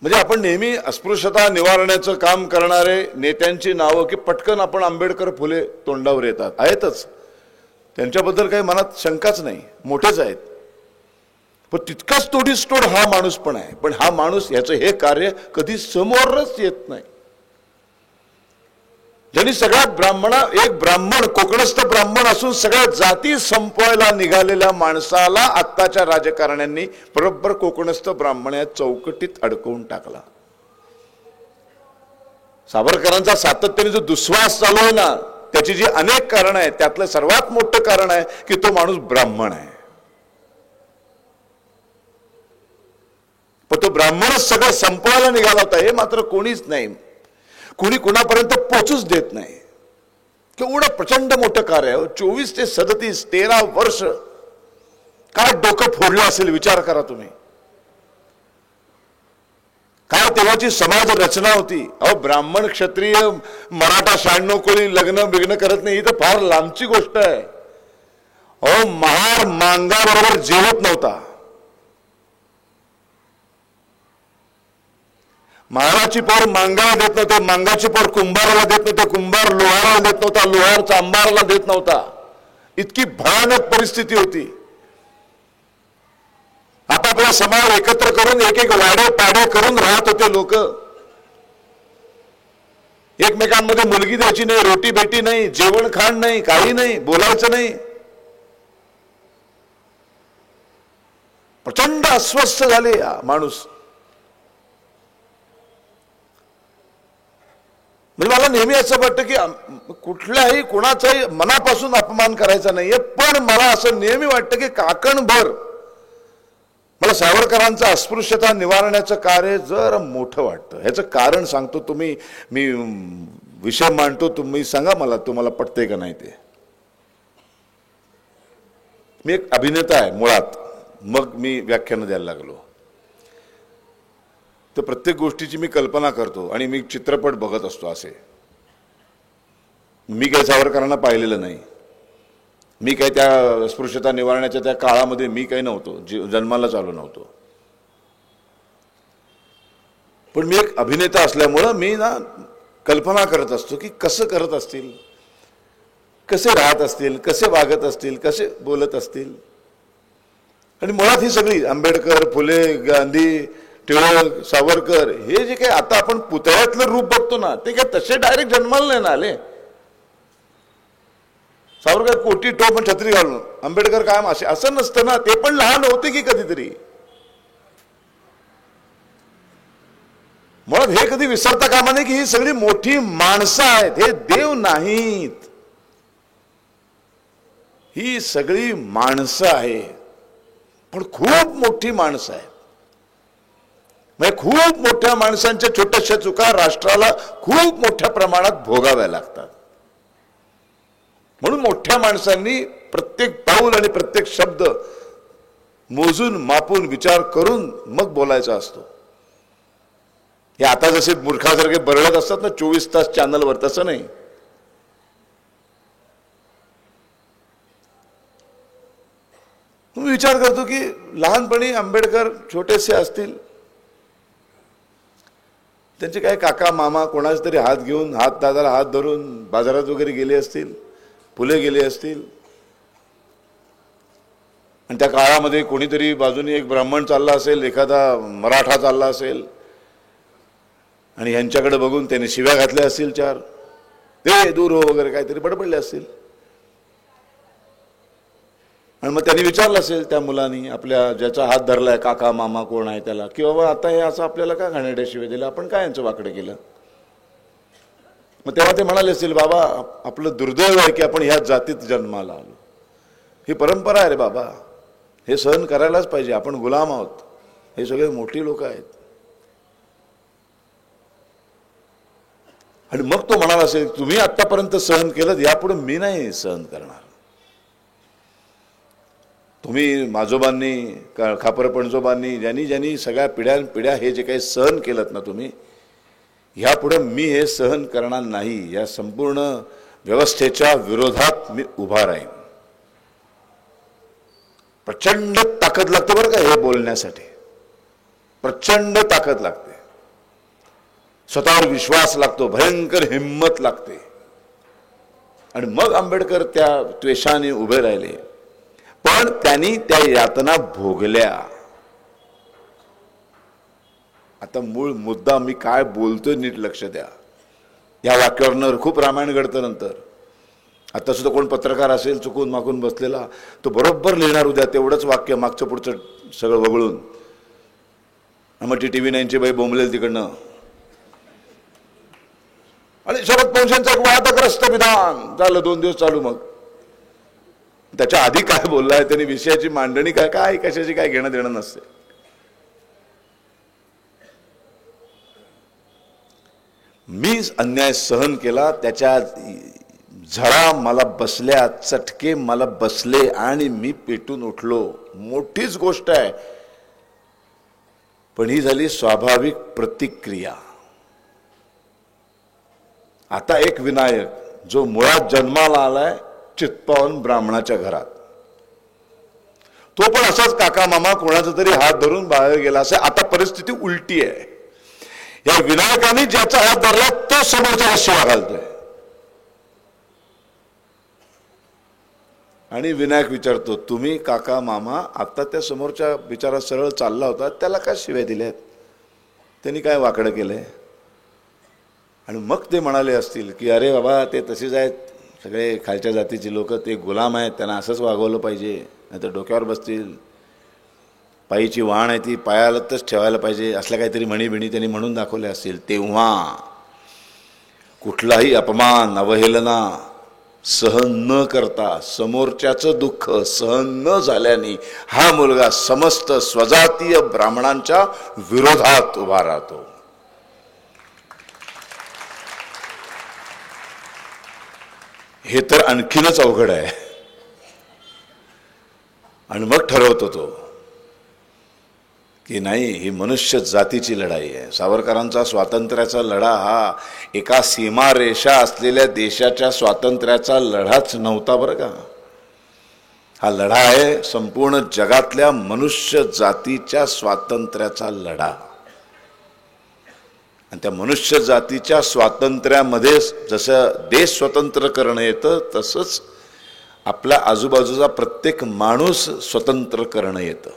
म्हणजे आपण नेहमी अस्पृश्यता निवारण्याचं काम करणारे नेत्यांची नावं की पटकन आपण आंबेडकर, फुले तोंडावर येतात, आहेतच. त्यांच्याबद्दल काही मनात शंकाच नाही, मोठेच आहेत. पण तितकाच तोडीसतोड हा माणूस पण आहे. पण हा माणूस याचं हे कार्य कधी समोरच येत नाही. ज्यांनी सगळ्यात एक ब्राह्मण, कोकणस्थ ब्राह्मण असून सगळ्या जाती संपवायला निघालेल्या माणसाला आत्ताच्या राजकारण्यांनी बरोबर कोकणस्थ ब्राह्मण या चौकटीत अडकवून टाकला. सावरकरांचा सातत्याने जो दुस्वास चालू आहे ना, त्याची जी अनेक कारण आहेत, त्यातलं सर्वात मोठं कारण आहे की तो माणूस ब्राह्मण आहे. पण तो ब्राह्मणच सगळं संपवायला निघाला होता हे मात्र कोणीच नाही, कोणी कुणापर्यंत पोचूच देत नाही. केवढं प्रचंड मोठं कार्य आहे. 24 ते 37, 13 वर्ष काय डोकं फोडलं असेल विचार करा तुम्ही. काय तेव्हाची समाज रचना होती. अहो, ब्राह्मण, क्षत्रिय, मराठा 96 कोणी लग्न बिग्न करत नाही, ही तर फार लांबची गोष्ट आहे. अहो, महार मांगाबरोबर जेवत नव्हता. महाराची पोर मांगाला देत नव्हते, मांगाची पोर कुंभाराला देत नव्हते, कुंभार लोहाराला देत नव्हता, लोहार चांभाराला देत नव्हता. इतकी भयानक परिस्थिती होती. आपापला समाज एकत्र करून एक एक वाडे पाडे करून राहत होते लोक. एकमेकांमध्ये मुलगी द्यायची नाही, रोटी बेटी नाही, जेवण खाण नाही, काही नाही, बोलायचं नाही. प्रचंड अस्वस्थ झाले माणूस. म्हणजे मला नेहमी असं वाटतं की कुठल्याही कुणाचाही मनापासून अपमान करायचा नाहीये, पण मला असं नेहमी वाटतं की काकणभर मला सावरकरांचं अस्पृश्यता निवारण्याचं कार्य जर मोठं वाटतं. ह्याचं कारण सांगतो. मी विषय मांडतो, तुम्ही सांगा मला तुम्हाला पटते का नाही ते. मी एक अभिनेता आहे मुळात, मग मी व्याख्यान द्यायला लागलो. तर प्रत्येक गोष्टीची मी कल्पना करतो आणि मी चित्रपट बघत असतो. असे मी काही सावरकरांना पाहिलेलं नाही. मी काही त्या अस्पृश्यता निवारणाच्या त्या काळामध्ये मी काही नव्हतो, जन्मालाच आलो नव्हतो. पण मी एक अभिनेता असल्यामुळं मी ना कल्पना करत असतो की कसं करत असतील, कसे राहत असतील, कसे वागत असतील, कसे बोलत असतील. आणि मुळात ही सगळी आंबेडकर, फुले, गांधी, टिळक, सावरकर हे जे काही आता आपण पुतळ्यातलं रूप बघतो ना, ते काय तसे डायरेक्ट जन्माला नाही ना आले. सावरकर कोटी टोप पण छत्री घालून, आंबेडकर कायम असे असं नसतं ना. ते पण लहान होते की कधीतरी. मुळात हे कधी विसरता कामा नये की ही सगळी मोठी माणसं आहेत, हे देव नाहीत. ही सगळी माणसं आहेत, पण खूप मोठी माणसं आहेत. म्हणजे खूप मोठ्या माणसांच्या छोट्याशा चुका राष्ट्राला खूप मोठ्या प्रमाणात भोगाव्या लागतात. म्हणून मोठ्या माणसांनी प्रत्येक पाऊल आणि प्रत्येक शब्द मोजून मापून विचार करून मग बोलायचा असतो. हे आता जसे मूर्खासारखे बरळत असतात ना 24 तास चॅनलवर, तसं नाही. मी विचार करतो की लहानपणी आंबेडकर छोटेसे असतील, त्यांचे काय काका मामा कोणाचे तरी हात घेऊन, हात दादाला हात धरून बाजारात वगैरे गेले असतील, फुले गेले असतील. आणि त्या काळामध्ये कोणीतरी बाजूने एक ब्राह्मण चालला असेल, एखादा मराठा चालला असेल, आणि ह्यांच्याकडे बघून त्याने शिव्या घातल्या असतील, 4 दे दूर हो वगैरे काहीतरी बडबडले असतील. आणि मग त्यांनी विचारलं असेल त्या मुलांनी, आपल्या ज्याचा हात धरलाय काका मामा कोण आहे त्याला, की बाबा आता हे असं आपल्याला का घाणेरड्या शिव्या दिल्या, आपण काय यांचं वाकडं केलं. मग तेव्हा ते म्हणाले असतील, बाबा आपलं दुर्दैव आहे की आपण ह्या जातीत जन्माला आलो. ही परंपरा आहे रे बाबा, हे सहन करायलाच पाहिजे, आपण गुलाम आहोत. हे सगळे मोठी लोक आहेत. आणि मग तो म्हणाला असेल, तुम्ही आतापर्यंत सहन केलं, यापुढे मी नाही सहन करणार. तुम्ही माजोबांनी, खापर पणजोबांनी, ज्यांनी सगळ्या पिढ्या हे जे काही सहन केलं ना तुम्ही, ह्यापुढे मी हे सहन करणार नाही. या संपूर्ण व्यवस्थेच्या विरोधात मी उभा राहीन. प्रचंड ताकद लागते बरं का हे बोलण्यासाठी, प्रचंड ताकद लागते. स्वतःवर विश्वास लागतो, भयंकर हिंमत लागते. आणि मग आंबेडकर त्या त्वेषाने उभे राहिले, पण त्यांनी त्या यातना भोगल्या. आता मूळ मुद्दा मी काय बोलतोय नीट लक्ष द्या. या वाक्यावरनं खूप रामायण घडतं नंतर. आता सुद्धा कोण पत्रकार असेल चुकून माकून बसलेला, तो बरोबर लिहिणार उद्या तेवढंच वाक्य मागचं पुढचं सगळं वगळून. मग टी TV9ची बाई बोंबलेल तिकडनं, आणि शरद पवारांचं एक वादग्रस्त विधान झालं, 2 दिवस चालू. मग त्याच्या आधी काय बोललाय त्यांनी, विषयाची मांडणी काय कशाची काय घेणं देणं नसते. मी अन्याय सहन केला, त्याच्या झळा मला बसल्या, चटके मला बसले आणि मी पेटून उठलो. मोठीच गोष्ट आहे, पण ही झाली स्वाभाविक प्रतिक्रिया. आता एक विनायक जो मुळात जन्माला आलाय चित्पावन ब्राह्मणाच्या घरात, तो पण असाच काका मामा कोणाचा तरी हात धरून बाहेर गेला असे. आता परिस्थिती उलटी आहे. या विनायकाने ज्याचा हात धरला तो समोरच्या शिवा घालतोय. आणि विनायक विचारतो, तुम्ही काका मामा आता त्या समोरच्या बिचारा सरळ चालला होता, त्याला काय शिव्या दिल्यात, त्यांनी काय वाकडं केलंय. आणि मग ते म्हणाले असतील की अरे बाबा ते तसेच आहेत, सगळे खालच्या जातीची लोक, ते गुलाम आहेत, त्यांना असंच वागवलं पाहिजे, नाही तर डोक्यावर बसतील. पायीची वाहन आहे ती पायालाच ठेवायला पाहिजे, असल्या काहीतरी म्हणीबिणी त्यांनी म्हणून दाखवले असतील. तेव्हा कुठलाही अपमान अवहेलना सहन न करता, समोरच्याचं दुःख सहन न झाल्याने हा मुलगा समस्त स्वजातीय ब्राह्मणांच्या विरोधात उभा राहतो. हे तर आणखीनच अवघड आहे. आणि मग ठरवतो तो की नाही, ही मनुष्य जातीची लढाई आहे. सावरकरांचा स्वातंत्र्याचा लढा हा एका सीमारेषा असलेल्या देशाच्या स्वातंत्र्याचा लढाच नव्हता बरं का. हा लढा आहे संपूर्ण जगातल्या मनुष्य जातीच्या स्वातंत्र्याचा लढा. आणि त्या मनुष्य जातीच्या स्वातंत्र्यामध्ये जसं देश स्वतंत्र करणं येतं तसंच आपल्या आजूबाजूचा प्रत्येक माणूस स्वतंत्र करणं येतं.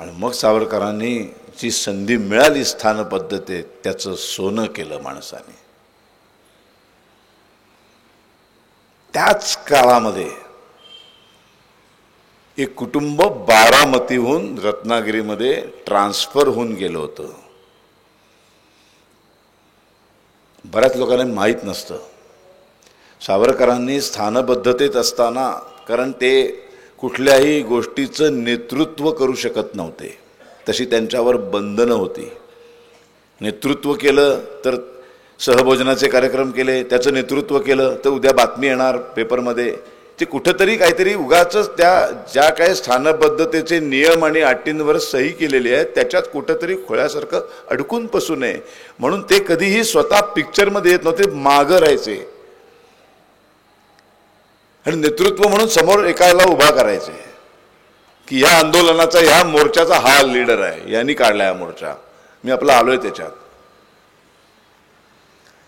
आणि मग सावरकरांनी जी संधी मिळाली स्थान पद्धतीत त्याचं सोनं केलं माणसाने. त्याच काळामध्ये एक कुटुंब बारामतीहून रत्नागिरीमध्ये ट्रान्सफर होऊन गेलं होतं. बऱ्याच लोकांना माहीत नसतं सावरकरांनी स्थानबद्धतेत असताना, कारण ते कुठल्याही गोष्टीचं नेतृत्व करू शकत नव्हते, तशी त्यांच्यावर बंधनं होती. नेतृत्व केलं तर सहभोजनाचे कार्यक्रम केले, त्याचं नेतृत्व केलं तर उद्या बातमी येणार पेपरमध्ये. ते कुठंतरी काहीतरी उगाचच त्या ज्या काही स्थानबद्धतेचे नियम आणि अटींवर सही केलेली आहे त्याच्यात कुठंतरी खोळ्यासारखं अडकून बसू नये म्हणून ते कधीही स्वतः पिक्चरमध्ये येत नव्हते, मागं राहायचे आणि नेतृत्व म्हणून समोर एकाला उभा करायचे की ह्या आंदोलनाचा ह्या मोर्चाचा हा लीडर आहे, यांनी काढला हा मोर्चा, मी आपला आलोय त्याच्यात.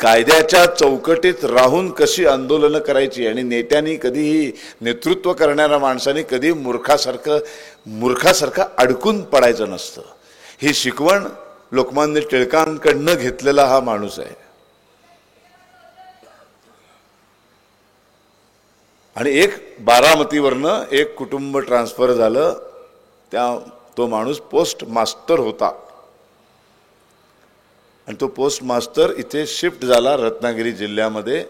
कायद्याच्या चौकटीत राहून कशी आंदोलनं करायची आणि नेत्यांनी कधीही नेतृत्व करणाऱ्या माणसाने कधी मूर्खासारखं अडकून पडायचं नसतं. ही शिकवण लोकमान्य टिळकांकडनं घेतलेला हा माणूस आहे. आणि एक बारामतीवरनं एक कुटुंब ट्रान्सफर झालं. तो माणूस पोस्ट मास्टर होता आणि तो पोस्ट मास्टर इथे शिफ्ट झाला रत्नागिरी जिल्ह्यामध्ये.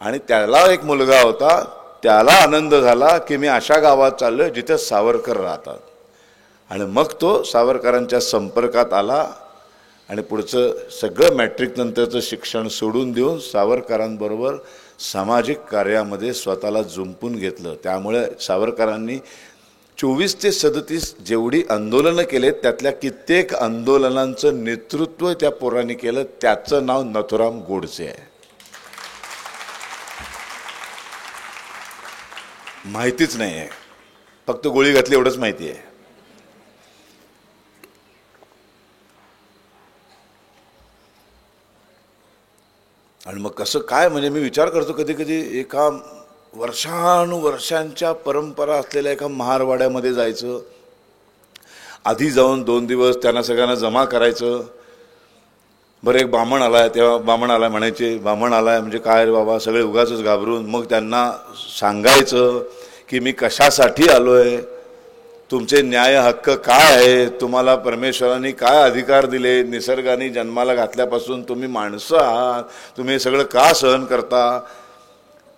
आणि त्याला एक मुलगा होता, त्याला आनंद झाला की मी अशा गावात चाललोय जिथे सावरकर राहतात. आणि मग तो सावरकरांच्या संपर्कात आला आणि पुढचं सगळं मॅट्रिक नंतरचं शिक्षण सोडून देऊन सावरकरांबरोबर सामाजिक कार्यामध्ये स्वतःला जुंपून घेतलं. त्यामुळे सावरकरांनी 24 ते 37 जेवढी आंदोलनं केलेत त्यातल्या कित्येक आंदोलनांचं नेतृत्व त्या पोरांनी केलं. त्याचं नाव नथुराम गोडसे आहे. माहितीच नाही आहे, फक्त गोळी घातली एवढंच माहिती आहे. आणि मग कसं काय म्हणजे मी विचार करतो कधी कधी एका वर्षानुवर्षांच्या परंपरा असलेल्या एका महारवाड्यामध्ये जायचं, आधी जाऊन 2 दिवस त्यांना सगळ्यांना जमा करायचं. बरं एक बामण आलाय, तेव्हा बामण आलाय म्हणायचे, बामण आलाय म्हणजे काय रे बाबा, सगळे उगाचच घाबरून. मग त्यांना सांगायचं की मी कशासाठी आलोय, तुमचे न्याय हक्क काय आहे, तुम्हाला परमेश्वरांनी काय अधिकार दिले, निसर्गाने जन्माला घातल्यापासून तुम्ही माणसं आहात, तुम्ही सगळं का सहन करता.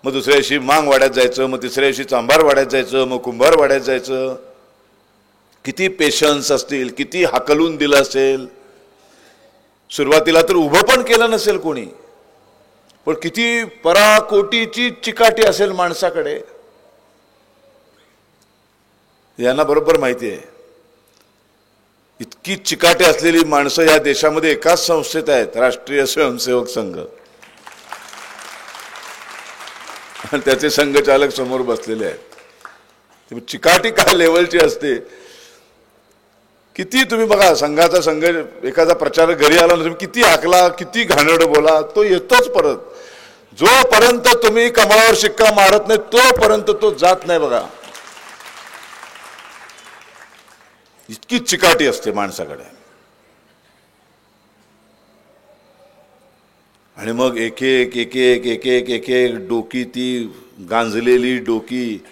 मग दुसऱ्या दिवशी मांग वाड्यात जायचं, मग तिसऱ्या दिवशी चांभार वाड्यात जायचं, मग कुंभार वाड्यात जायचं. किती पेशन्स असतील, किती हाकलून दिलं असेल. सुरुवातीला तर उभं पण केलं नसेल कोणी, पण किती पराकोटीची चिकाटी असेल माणसाकडे, यांना बरोबर माहिती आहे. इतकी चिकाटी असलेली माणसं या देशामध्ये एकाच संस्थेत आहेत, राष्ट्रीय स्वयंसेवक संघ, आणि त्याचे संघचालक समोर बसलेले आहेत. चिकाटी काय लेवलची असते. किती तुम्ही बघा, संघाचा संघ एखादा प्रचारक घरी आला ना, तुम्ही किती हाकला, किती घाणेरड बोला, तो येतोच परत. जोपर्यंत तुम्ही कमळावर शिक्का मारत नाही तोपर्यंत तो जात नाही. बघा इतकी चिकाटी असते माणसाकडे. आणि मग एक एक एक एक एक एक एक एक डोकी, ती गांजलेली डोकी,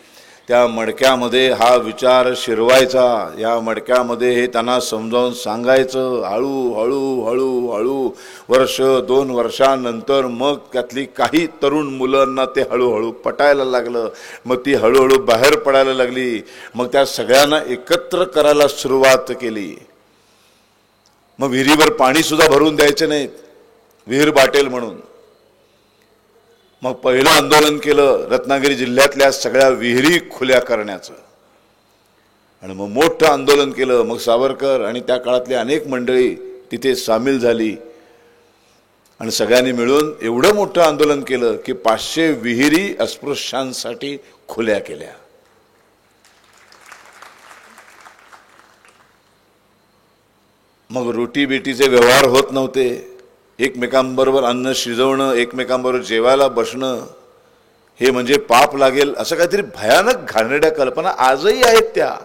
त्या मडक्यामध्ये हा विचार शिरवायचा. या मडक्यामध्ये हे त्यांना समजावून सांगायचं. हळूहळू हळूहळू 1-2 वर्षांनंतर मग त्यातली काही तरुण मुलांना ते हळूहळू पटायला लागलं. मग ती हळूहळू बाहेर पडायला लागली. मग त्या सगळ्यांना एकत्र करायला सुरुवात केली. मग विहिरीवर पाणी सुद्धा भरून द्यायचे नाहीत, विहीर बाटेल म्हणून. मग पहिलं आंदोलन केलं रत्नागिरी जिल्ह्यातल्या सगळ्या विहिरी खुल्या करण्याचं. आणि मग मोठं आंदोलन केलं. मग सावरकर आणि त्या काळातली अनेक मंडळी तिथे सामील झाली. आणि सगळ्यांनी मिळून एवढं मोठं आंदोलन केलं की 500 विहिरी अस्पृश्यांसाठी खुल्या केल्या. मग रोटी बेटीचे व्यवहार होत नव्हते. एकमेकांबरोबर अन्न शिजवणं, एकमेकांबरोबर जेवायला बसणं हे म्हणजे पाप लागेल असं काहीतरी भयानक घाणेरड्या कल्पना आजही आहेत. त्या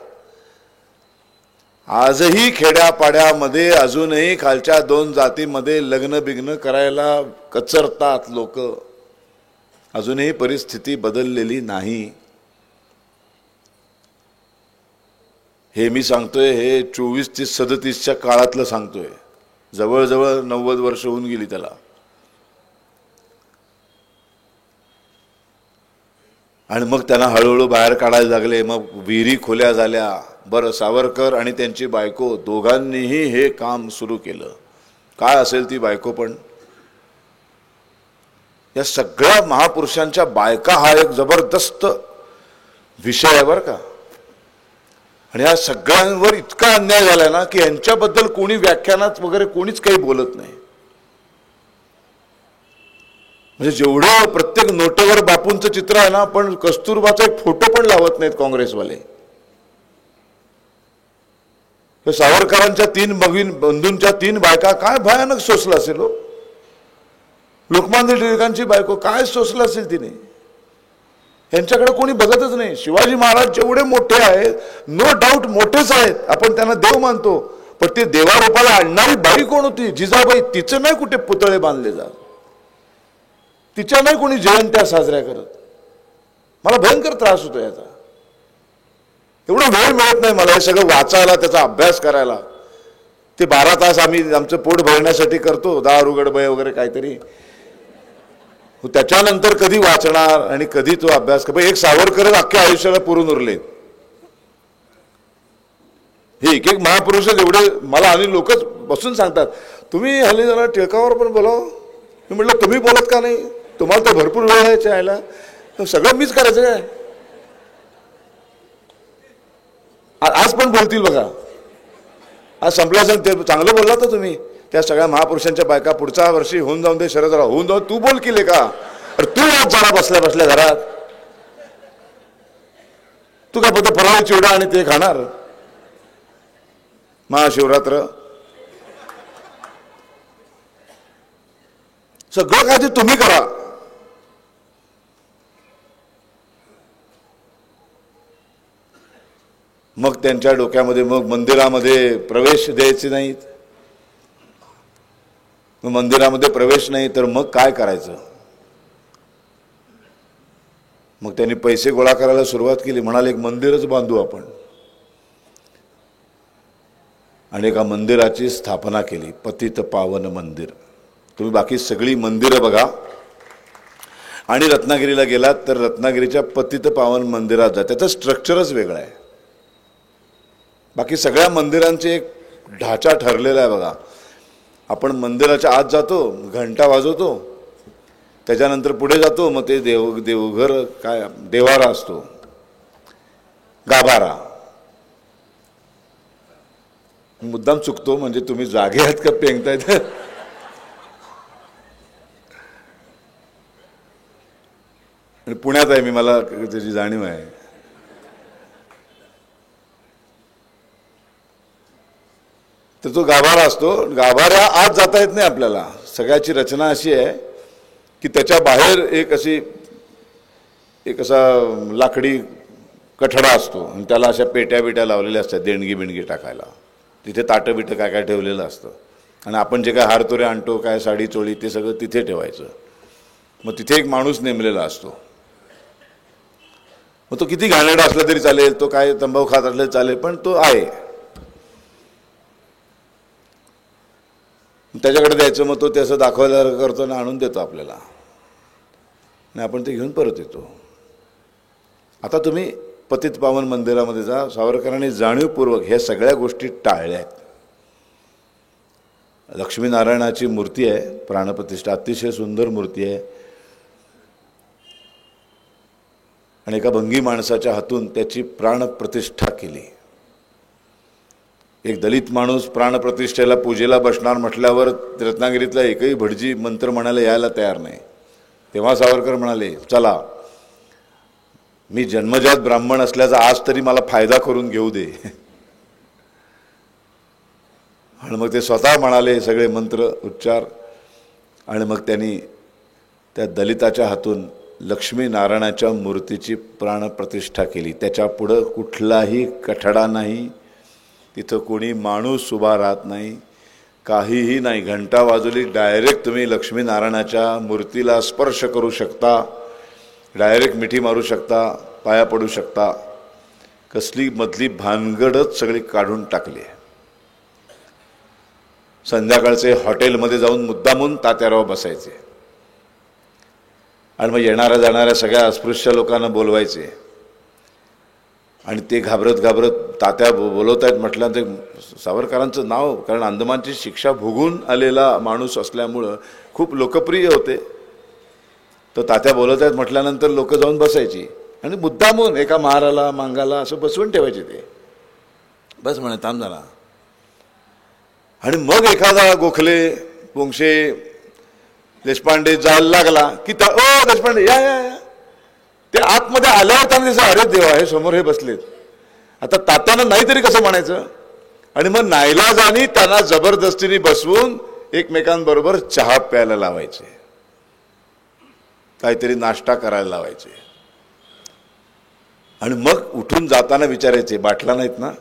आजही खेड्यापाड्यामध्ये अजूनही खालच्या 2 जातीमध्ये लग्न बिग्न करायला कचरतात लोक. अजूनही परिस्थिती बदललेली नाही. हे मी सांगतोय, हे 24 ते 37च्या काळातलं सांगतोय. जवळजवळ 90 वर्ष होऊन गेली त्याला. आणि मग त्यांना हळूहळू बाहेर काढायला लागले. मग विहिरी खोल्या झाल्या. बरं, सावरकर आणि त्यांची बायको दोघांनीही हे काम सुरू केलं. काय असेल ती बायको, पण या सगळ्या महापुरुषांच्या बायका हा एक जबरदस्त विषय आहे बरं का. आणि या सगळ्यांवर इतका अन्याय झालाय ना की यांच्याबद्दल कोणी व्याख्यानात वगैरे कोणीच काही बोलत नाही. म्हणजे जेवढं प्रत्येक नोटेवर बापूंचं चित्र आहे ना, पण कस्तुरबाचा एक फोटो पण लावत नाहीत काँग्रेसवाले. सावरकरांच्या 3 बंधूंच्या 3 बायका काय भयानक सोसलं असेल हो. लोकमान्य टिळकांची बायको काय सोसलं असेल तिने. यांच्याकडे कोणी बघतच नाही. शिवाजी महाराज जेवढे मोठे आहेत, नो डाऊट मोठेच आहेत, आपण त्यांना देव मानतो, पण ते देवारूपाला आणणारी बाई कोण होती? जिजाबाई. तिचं नाही कुठे पुतळे बांधले जात, तिच्या नाही कोणी जयंत्या साजऱ्या करत. मला भयंकर त्रास होतो याचा. एवढा वेळ मिळत नाही मला हे सगळं वाचायला, त्याचा अभ्यास करायला. ते 12 तास आम्ही आमचं पोट भरण्यासाठी करतो, दारू गडबय वगैरे काहीतरी. त्याच्यानंतर कधी वाचणार आणि कधी तो अभ्यास कर. एक सावरकर अख्ख्या आयुष्याला पुरून उरले. हे एक एक महापुरुष एवढे मला आणि लोकच बसून सांगतात, तुम्ही हल्ली जरा टिळकावर पण बोलाव. मी म्हटलं तुम्ही बोलत का नाही? तुम्हाला तर भरपूर वेळ आहे यायला, सगळं मीच करायचं काय? आज पण बोलतील बघा. आज संपला असेल ते चांगलं बोलला तर तुम्ही. त्या सगळ्या महापुरुषांच्या बायका पुढच्या वर्षी होऊन जाऊन दे, शरद राव होऊन जाऊन, तू बोल केले का? अरे तू आज जरा बसल्या बसल्या घरात तू का फक्त फराळ चिवडा आणि ते खाणार? महाशिवरात्र सगळं काय ते तुम्ही करा. मग त्यांच्या डोक्यामध्ये मग मंदिरामध्ये प्रवेश द्यायचे नाहीत. मग मंदिरामध्ये प्रवेश नाही तर मग काय करायचं? मग त्यांनी पैसे गोळा करायला सुरुवात केली. म्हणाले एक मंदिरच बांधू आपण. आणि एका मंदिराची स्थापना केली, पतित पावन मंदिर. तुम्ही बाकी सगळी मंदिरं बघा आणि रत्नागिरीला गेलात तर रत्नागिरीच्या पतित पावन मंदिरात जा. त्याचं स्ट्रक्चरच वेगळं आहे. बाकी सगळ्या मंदिरांचे एक ढाचा ठरलेला आहे बघा. आपण मंदिराच्या आत जातो, घंटा वाजवतो, त्याच्यानंतर पुढे जातो, मग ते देवघर काय देवारा असतो, गाभारा. मुद्दाम चुकतो म्हणजे तुम्ही जागे आहात का पेंगतायत? आणि पुण्यात आहे मी, मला त्याची जाणीव आहे. तर तो गाभारा असतो. गाभाऱ्या आत जाता येत नाही आपल्याला. सगळ्याची रचना अशी आहे की त्याच्या बाहेर एक असा लाकडी कठडा असतो आणि त्याला अशा पेट्या बिट्या लावलेल्या असतात देणगी बिणगी टाकायला. तिथे ताटं बिटं काय काय ठेवलेलं असतं. आणि आपण जे काय हारतोरे आणतो, काय साडी चोळी, ते सगळं तिथे ठेवायचं. मग तिथे एक माणूस नेमलेला असतो. मग तो किती घाणेरडा असला तरी चालेल, तो काय तंबाखू खात असला चालेल, पण तो आहे. त्याच्याकडे द्यायचं, मग तो त्याचं दाखवायला करतो आणि आणून देतो आपल्याला, आणि आपण ते घेऊन परत येतो. आता तुम्ही पतित पावन मंदिरामध्ये जा. सावरकरांनी जाणीवपूर्वक ह्या सगळ्या गोष्टी टाळल्या आहेत. लक्ष्मीनारायणाची मूर्ती आहे, प्राणप्रतिष्ठा, अतिशय सुंदर मूर्ती आहे. आणि एका भंगी माणसाच्या हातून त्याची प्राणप्रतिष्ठा केली. एक दलित माणूस प्राणप्रतिष्ठेला पूजेला बसणार म्हटल्यावर रत्नागिरीतला एकही भटजी मंत्र म्हणायला यायला तयार नाही. तेव्हा सावरकर म्हणाले, चला मी जन्मजात ब्राह्मण असल्याचा आज तरी मला फायदा करून घेऊ दे. आणि मग ते स्वतः म्हणाले सगळे मंत्र उच्चार. आणि मग त्यांनी त्या दलिताच्या हातून लक्ष्मीनारायणाच्या मूर्तीची प्राणप्रतिष्ठा केली. त्याच्या पुढं कुठलाही कठडा नाही, तिथं कोणी माणूस उभा राहत नाही, काहीही नाही. घंटा वाजवली, डायरेक्ट तुम्ही लक्ष्मीनारायणाच्या मूर्तीला स्पर्श करू शकता, डायरेक्ट मिठी मारू शकता, पाया पडू शकता. कसली मधली भानगडच सगळी काढून टाकली. संध्याकाळचे हॉटेलमध्ये जाऊन मुद्दामून तात्याराव बसायचे आणि मग येणाऱ्या जाणाऱ्या सगळ्या अस्पृश्य लोकांना बोलवायचे. आणि ते घाबरत घाबरत तात्या बोलवत आहेत म्हटलं, ते सावरकरांचं नाव, कारण अंदमानची शिक्षा भोगून आलेला माणूस असल्यामुळं खूप लोकप्रिय होते. तर तात्या बोलत आहेत म्हटल्यानंतर लोक जाऊन बसायची आणि मुद्दामून एका महाराला मांगाला असं बसवून ठेवायचे. ते बस म्हणे, थांब झाला. आणि मग एखादा गोखले पोंक्षे देशपांडे जायला लागला की ओ देशपांडे या या या, ते आतमध्ये आल्यावर त्यांना दिसं, अरे देवा हे समोर हे बसलेत. आता तात्यानं नाहीतरी कसं म्हणायचं. आणि मग नाईलाजानी त्यांना जबरदस्तीने बसवून एकमेकांबरोबर चहा प्यायला लावायचे, काहीतरी नाश्ता करायला लावायचे. आणि मग उठून जाताना विचारायचे, बाटला नाहीत ना.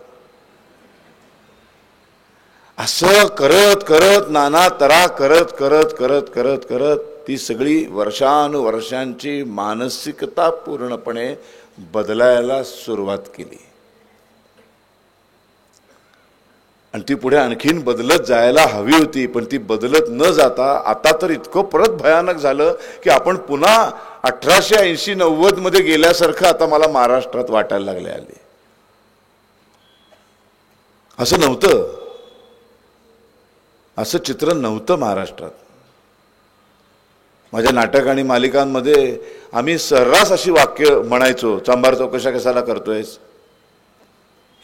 असं करत करत नाना तरा करत करत करत करत करत ती सगळी वर्षानुवर्षांची मानसिकता पूर्णपणे बदलायला सुरुवात केली. आणि ती पुढे आणखीन बदलत जायला हवी होती, पण ती बदलत न जाता आता तर इतकं परत भयानक झालं की आपण पुन्हा 1880-90 मध्ये गेल्यासारखं आता मला महाराष्ट्रात वाटायला लागले आले. असं नव्हतं, असं चित्र नव्हतं महाराष्ट्रात. माझ्या नाटक आणि मालिकांमध्ये आम्ही सर्रास अशी वाक्य म्हणायचो, चांभार चौकशा कशाला करतोयस,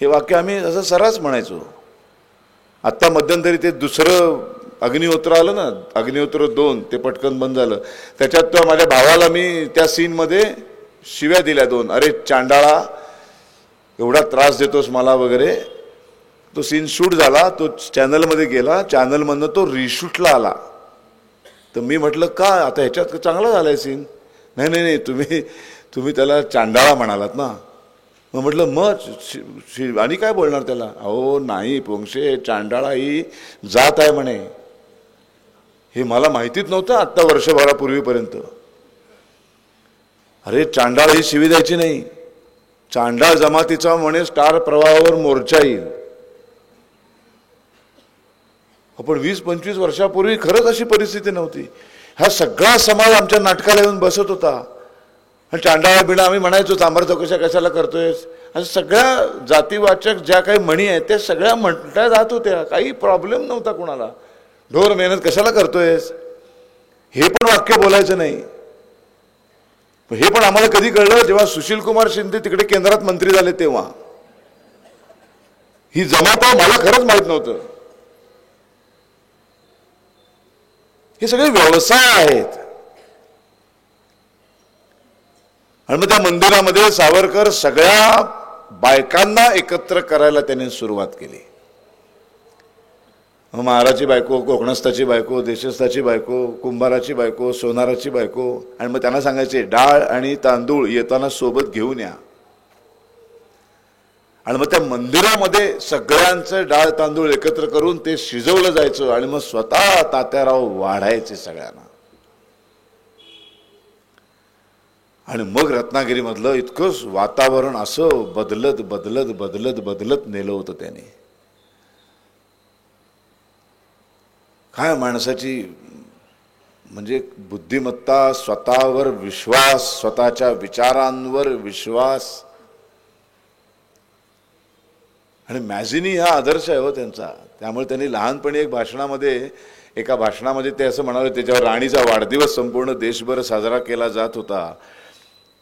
हे वाक्य आम्ही असं सर्रास म्हणायचो. आत्ता मध्यंतरी ते दुसरं अग्निहोत्र आलं ना, अग्निहोत्र 2, ते पटकन बंद झालं. त्याच्यात तर माझ्या भावाला मी त्या सीनमध्ये शिव्या दिल्या 2, अरे चांडाळा एवढा त्रास देतोस मला वगैरे. तो सीन शूट झाला, तो चॅनलमध्ये गेला, चॅनलमधनं तो रिशूटला आला. तर मी म्हटलं का आता ह्याच्यात चांगला झालाय सीन. नाही नाही नाही, तुम्ही त्याला चांडाळा म्हणालात ना. मग म्हटलं मग आणि काय बोलणार त्याला. अहो नाही पोंक्षे, चांडाळा ही जात आहे म्हणे. हे मला माहितीच नव्हतं आत्ता वर्षभरापूर्वीपर्यंत. अरे चांडाळ ही शिवी द्यायची नाही, चांडाळ जमातीचा म्हणे स्टार प्रवाहावर मोर्चा येईल. पण 20-25 वर्षापूर्वी खरंच अशी परिस्थिती नव्हती. हा सगळा समाज आमच्या नाटकाला येऊन बसत होता आणि चांडाळा बिणा आम्ही म्हणायचो, चांभार चौकशा कशाला करतोयस. असं सगळ्या जातीवाचक ज्या काही म्हणी आहेत त्या सगळ्या म्हटल्या जात होत्या, काही प्रॉब्लेम नव्हता कुणाला. ढोर मेहनत कशाला करतोयस हे पण वाक्य बोलायचं नाही. हे पण आम्हाला कधी कळलं जेव्हा सुशीलकुमार शिंदे तिकडे केंद्रात मंत्री झाले तेव्हा. ही जमात मला खरंच माहित नव्हतं. हे सगळे व्यवसाय आहेत. आणि मग त्या मंदिरामध्ये सावरकर सगळ्या बायकांना एकत्र करायला त्याने सुरुवात केली. महाराची बायको, कोकणस्थाची बायको, देशस्थाची बायको, कुंभाराची बायको, सोनाराची बायको. आणि मग त्यांना सांगायचे डाळ आणि तांदूळ येताना सोबत घेऊन या. आणि मग त्या मंदिरामध्ये सगळ्यांचं डाळ तांदूळ एकत्र करून ते शिजवलं जायचं आणि मग स्वतः तात्याराव वाढायचे सगळ्यांना. आणि मग रत्नागिरीमधलं इतकं वातावरण असं बदलत बदलत बदलत बदलत नेलं होतं त्याने. काय माणसाची म्हणजे बुद्धिमत्ता, स्वतःवर विश्वास, स्वतःच्या विचारांवर विश्वास. आणि मॅझिनी हा आदर्श आहे हो त्यांचा. त्यामुळे त्यांनी लहानपणी एका भाषणामध्ये ते असं म्हणाले, त्याच्यावर राणीचा वाढदिवस संपूर्ण देशभर साजरा केला जात होता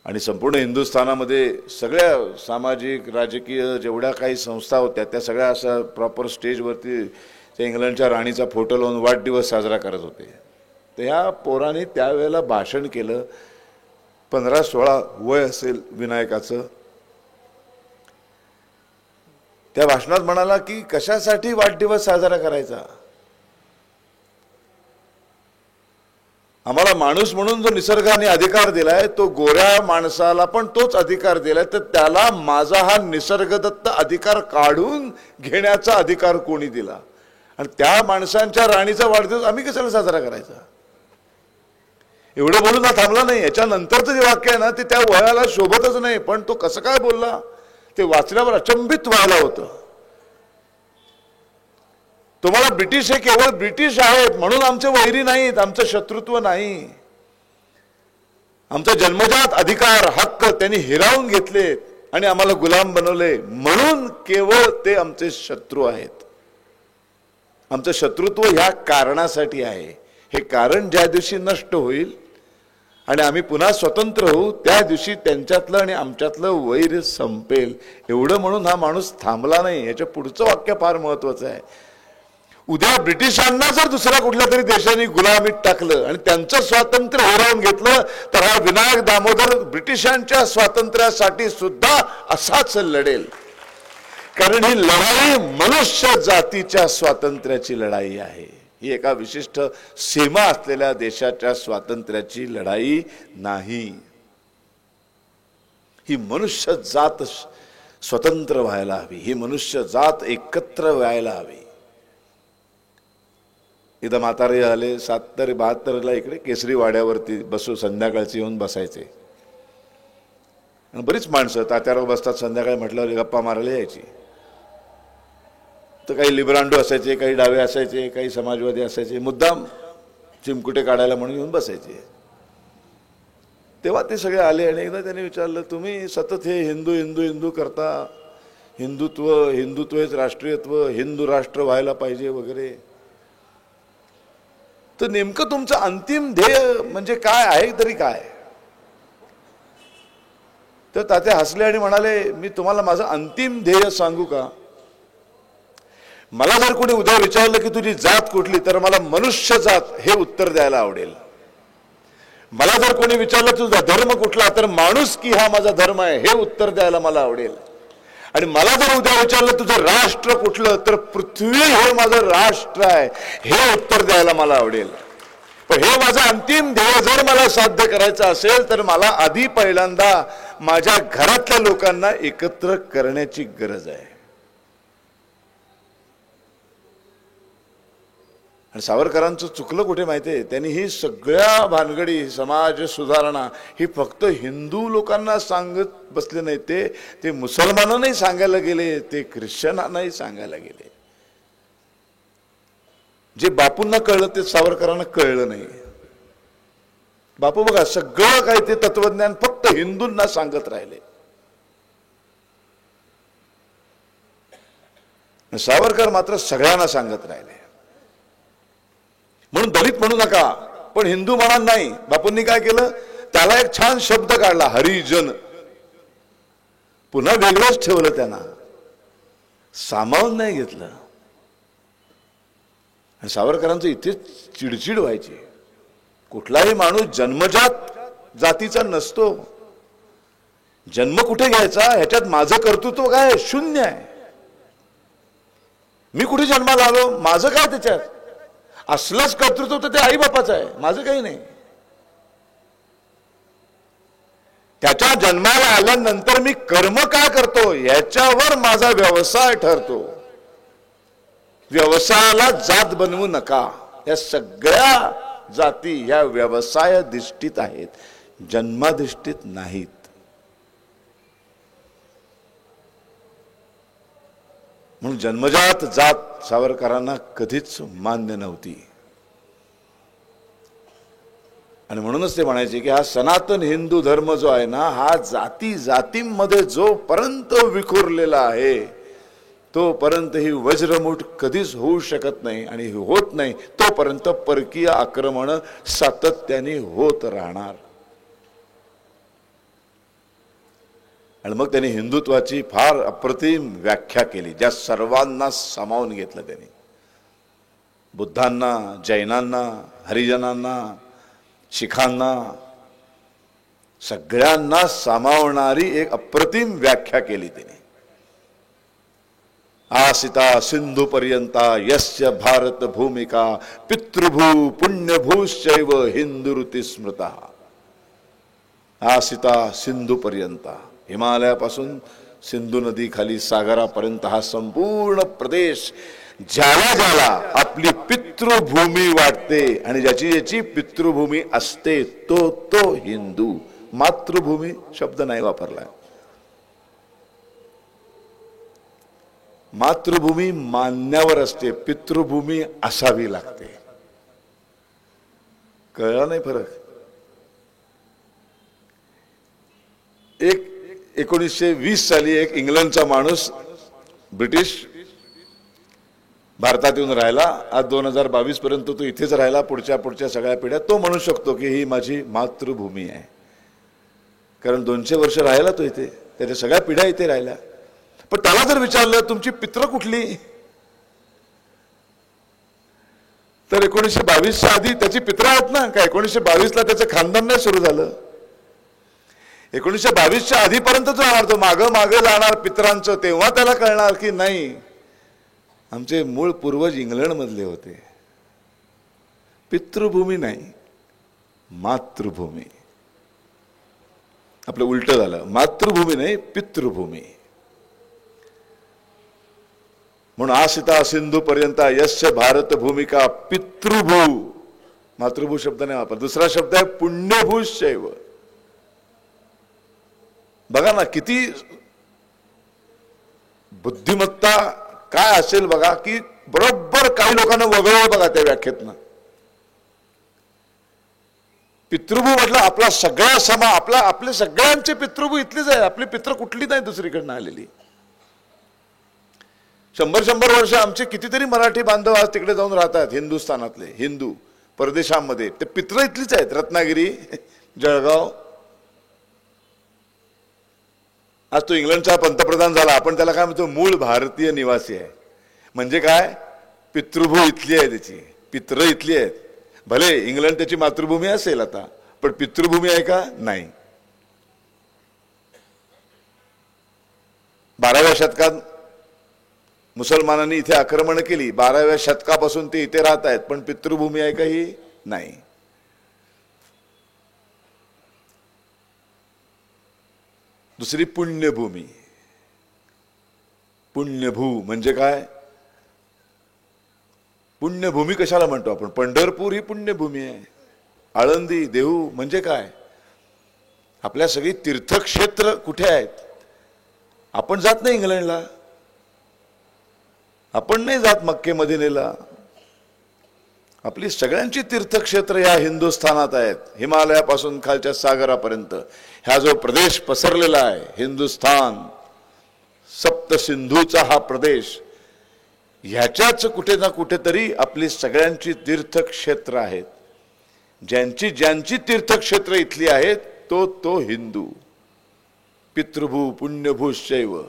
आणि संपूर्ण हिंदुस्थानामध्ये सगळ्या सामाजिक राजकीय जेवढ्या काही संस्था होत्या त्या सगळ्या अशा प्रॉपर स्टेजवरती त्या इंग्लंडच्या राणीचा फोटो लावून वाढदिवस साजरा करत होते. तर ह्या पोराने त्यावेळेला भाषण केलं, 15-16 वय असेल विनायकाचं. त्या भाषणात म्हणाला की कशासाठी वाढदिवस साजरा करायचा, आम्हाला माणूस म्हणून जो निसर्गाने अधिकार दिलाय तो गोऱ्या माणसाला पण तोच अधिकार दिलाय, तर त्याला माझा हा निसर्गदत्त अधिकार काढून घेण्याचा अधिकार कोणी दिला, आणि त्या माणसांच्या राणीचा वाढदिवस आम्ही कशाला साजरा करायचा. एवढं बोलून हा थांबला नाही. याच्यानंतरचं जे वाक्य आहे ना ते त्या वयाला शोभतच नाही, पण तो कसं काय बोलला ते वाचल्यावर अचंबित व्हायला होतं. तुम्हाला ब्रिटिश हे केवळ ब्रिटिश आहेत म्हणून आमचे वैरी नाहीत, आमचं शत्रुत्व नाही. आमचा जन्मजात अधिकार हक्क त्यांनी हिरावून घेतलेत आणि आम्हाला गुलाम बनवले म्हणून केवळ ते आमचे शत्रू आहेत. आमचं शत्रुत्व ह्या कारणासाठी आहे. हे कारण ज्या दिवशी नष्ट होईल आणि आम्ही पुन्हा स्वतंत्र होऊ त्या दिवशी त्यांच्यातलं आणि आमच्यातलं वैर संपेल. एवढं म्हणून हा माणूस थांबला नाही. याच्या पुढचं वाक्य फार महत्वाचं आहे. उद्या ब्रिटिशांना जर दुसऱ्या कुठल्या तरी देशाने गुलामीत टाकलं आणि त्यांचं स्वातंत्र्य हिरावून घेतलं तर हा विनायक दामोदर ब्रिटिशांच्या स्वातंत्र्यासाठी सुद्धा असाच लढेल. कारण ही लढाई मनुष्य जातीच्या स्वातंत्र्याची लढाई आहे. ही एका विशिष्ट सीमा असलेल्या देशाच्या स्वातंत्र्याची लढाई नाही. ही मनुष्य जात स्वतंत्र व्हायला हवी, ही मनुष्य जात एकत्र व्हायला हवी. इथं म्हातारे आले 72 इकडे केसरी वाड्यावरती बसू संध्याकाळची येऊन बसायचे. बरीच माणसं तात्यावर बसतात संध्याकाळी म्हटल्यावर गप्पा मारायला यायची. तर काही लिब्रांडो असायचे, काही डावे असायचे, काही समाजवादी असायचे, मुद्दाम चिमकुटे काढायला म्हणून येऊन बसायचे. तेव्हा ते सगळे आले आणि एकदा त्यांनी विचारलं, तुम्ही सतत हे हिंदू हिंदू हिंदू करता, हिंदुत्व हेच राष्ट्रीयत्व, हिंदू राष्ट्र व्हायला पाहिजे वगैरे, तर नेमकं तुमचं अंतिम ध्येय म्हणजे काय आहे तरी काय. तर तात्या हसले आणि म्हणाले, मी तुम्हाला माझं अंतिम ध्येय सांगू का. मला जर कोणी उद्या विचारलं की तुझी जात कुठली तर मला मनुष्य जात हे उत्तर द्यायला आवडेल. मला जर कोणी विचारलं तुझा धर्म कुठला तर माणूस की हा माझा धर्म आहे हे उत्तर द्यायला मला आवडेल. आणि मला जर उद्या विचारलं तुझं राष्ट्र कुठलं तर पृथ्वी हे माझं राष्ट्र आहे हे उत्तर द्यायला मला आवडेल. पण हे माझं अंतिम ध्येय जर मला साध्य करायचं असेल तर मला आधी पहिल्यांदा माझ्या घरातल्या लोकांना एकत्र करण्याची गरज आहे. आणि सावरकरांचं चुकलं कुठे माहितीये, त्यांनी ही सगळ्या भानगडी समाज सुधारणा ही फक्त हिंदू लोकांना सांगत बसले नाही, ते मुसलमानांनाही सांगायला गेले, ते ख्रिश्चनांनाही सांगायला गेले. जे बापूंना कळलं ते सावरकरांना कळलं नाही. बापू बघा सगळं काही ते तत्वज्ञान फक्त हिंदूंना सांगत राहिले. सावरकर मात्र सगळ्यांना सांगत राहिले. म्हणून दलित म्हणू नका पण हिंदू म्हणा नाही. बापूंनी काय केलं, त्याला एक छान शब्द काढला, हरिजन. पुन्हा वेगळंच ठेवलं, त्यांना सामावून नाही घेतलं. आणि सावरकरांचं इथेच चिडचिड व्हायची. कुठलाही माणूस जन्मजात जातीचा नसतो. जन्म कुठे घ्यायचा ह्याच्यात माझं कर्तृत्व काय, शून्य आहे. मी कुठे जन्माला आलो, माझं काय त्याच्यात. असलंच कर्तृत्व तर ते आई बापाचं आहे, माझं काही नाही. त्याच्या जन्माला आल्यानंतर मी कर्म काय करतो याच्यावर माझा व्यवसाय ठरतो. व्यवसायाला जात बनवू नका. या सगळ्या जाती या व्यवसायाधिष्ठित आहेत, जन्माधिष्ठित नाहीत. म्हणून जन्मजात जात सावरकरांना कधीच मान्य नव्हती. आणि म्हणूनच ते म्हणायचे की हा सनातन हिंदू धर्म जो आहे ना हा जाती जातींमध्ये जोपर्यंत विखुरलेला आहे तोपर्यंत ही वज्रमुठ कधीच होऊ शकत नाही. आणि होत नाही तोपर्यंत परकीय आक्रमण सातत्याने होत राहणार. आणि मग त्यांनी हिंदुत्वाची फार अप्रतिम व्याख्या केली, ज्या सर्वांना सामावून घेतलं त्यांनी. बुद्धांना, जैनांना, हरिजनांना, शिखांना, सगळ्यांना सामावणारी एक अप्रतिम व्याख्या केली त्यांनी. आसिता सिंधू पर्यंता यस्य भारत भूमिका पितृभू पुण्यभूश्चैव हिंदुरुती स्मृता. आसिता सिंधू पर्यंता, हिमालयापासून सिंधू नदी खाली सागरापर्यंत हा संपूर्ण प्रदेश ज्याला ज्याला आपली पितृभूमी वाटते आणि ज्याची ज्याची पितृभूमी असते तो तो हिंदू. मातृभूमी शब्द नाही वापरलाय. मातृभूमी मान्यावर असते, पितृभूमी असावी लागते. कळला नाही फरक? 1920 साली एक इंग्लंडचा माणूस ब्रिटिश भारतात येऊन राहिला. आज 2022 पर्यंत तो इथेच राहिला. पुढच्या सगळ्या पिढ्या तो म्हणू शकतो की ही माझी मातृभूमी आहे, कारण 200 वर्ष राहिला तो इथे, त्याच्या सगळ्या पिढ्या इथे राहिल्या. पण त्याला जर विचारलं तुमची पित्र कुठली, तर 1922च्या आधी त्याची पित्र आहेत ना का 1922ला त्याचं खानदान नाही सुरू झालं. 1922च्या आधीपर्यंत जो राहणार, तो मागं जाणार पित्रांचं, तेव्हा त्याला कळणार की नाही आमचे मूळ पूर्वज इंग्लंड मधले होते. पितृभूमी नाही, मातृभूमी. आपलं उलट झालं, मातृभूमी नाही पितृभूमी. म्हणून आसिता सिंधू पर्यंत यस्य भारत भूमिका पितृभू. मातृभू शब्द नाही वापर. दुसरा शब्द आहे पुण्यभूश्चैव. बघा ना किती बुद्धिमत्ता काय असेल बघा, की बरोबर काही लोकांना वगळलं बघा त्या व्याख्येतनं. पितृभू म्हटलं आपला सगळा आपले सगळ्यांचे पितृभू इथलीच आहे. आपली पित्र कुठली नाही दुसरीकडनं आलेली. 100 वर्ष आमचे कितीतरी मराठी बांधव आज तिकडे जाऊन राहतात, हिंदुस्थानातले हिंदू परदेशामध्ये. ते पित्र इथलीच आहेत, रत्नागिरी, जळगाव. आज तो इंग्लंडचा पंतप्रधान झाला, आपण त्याला काय म्हणतो, मूळ भारतीय निवासी आहे. म्हणजे काय, पितृभू इथली आहे, त्याची पित्र इथली आहेत. भले इंग्लंड त्याची मातृभूमी असेल आता, पण पितृभूमी आहे का, नाही. 12व्या शतकात मुसलमानांनी इथे आक्रमण केली, 12व्या शतकापासून ते इथे राहत आहेत, पण पितृभूमी आहे का ही, नाही. दुसरी पुण्यभूमी. पुण्यभू म्हणजे काय, पुण्यभूमी कशाला म्हणतो आपण, पंढरपूर ही पुण्यभूमी आहे. आळंदी, देहू म्हणजे काय, आपल्या सगळी तीर्थक्षेत्र कुठे आहेत. आपण जात नाही इंग्लंडला, आपण नाही जात मक्के मदिनेला. आपली सगळ्यांची तीर्थक्षेत्र या हिंदुस्थानात आहेत, हिमालयापासून खालच्या सागरापर्यंत. ह्या जो प्रदेश पसरलेला आहे हिंदुस्थान, सप्त सिंधूचा हा प्रदेश, ह्याच्याच कुठे ना कुठेतरी आपली सगळ्यांची तीर्थक्षेत्र आहेत. ज्यांची तीर्थक्षेत्र इथली आहेत तो तो हिंदू. पितृभू पुण्यभूश्चैव.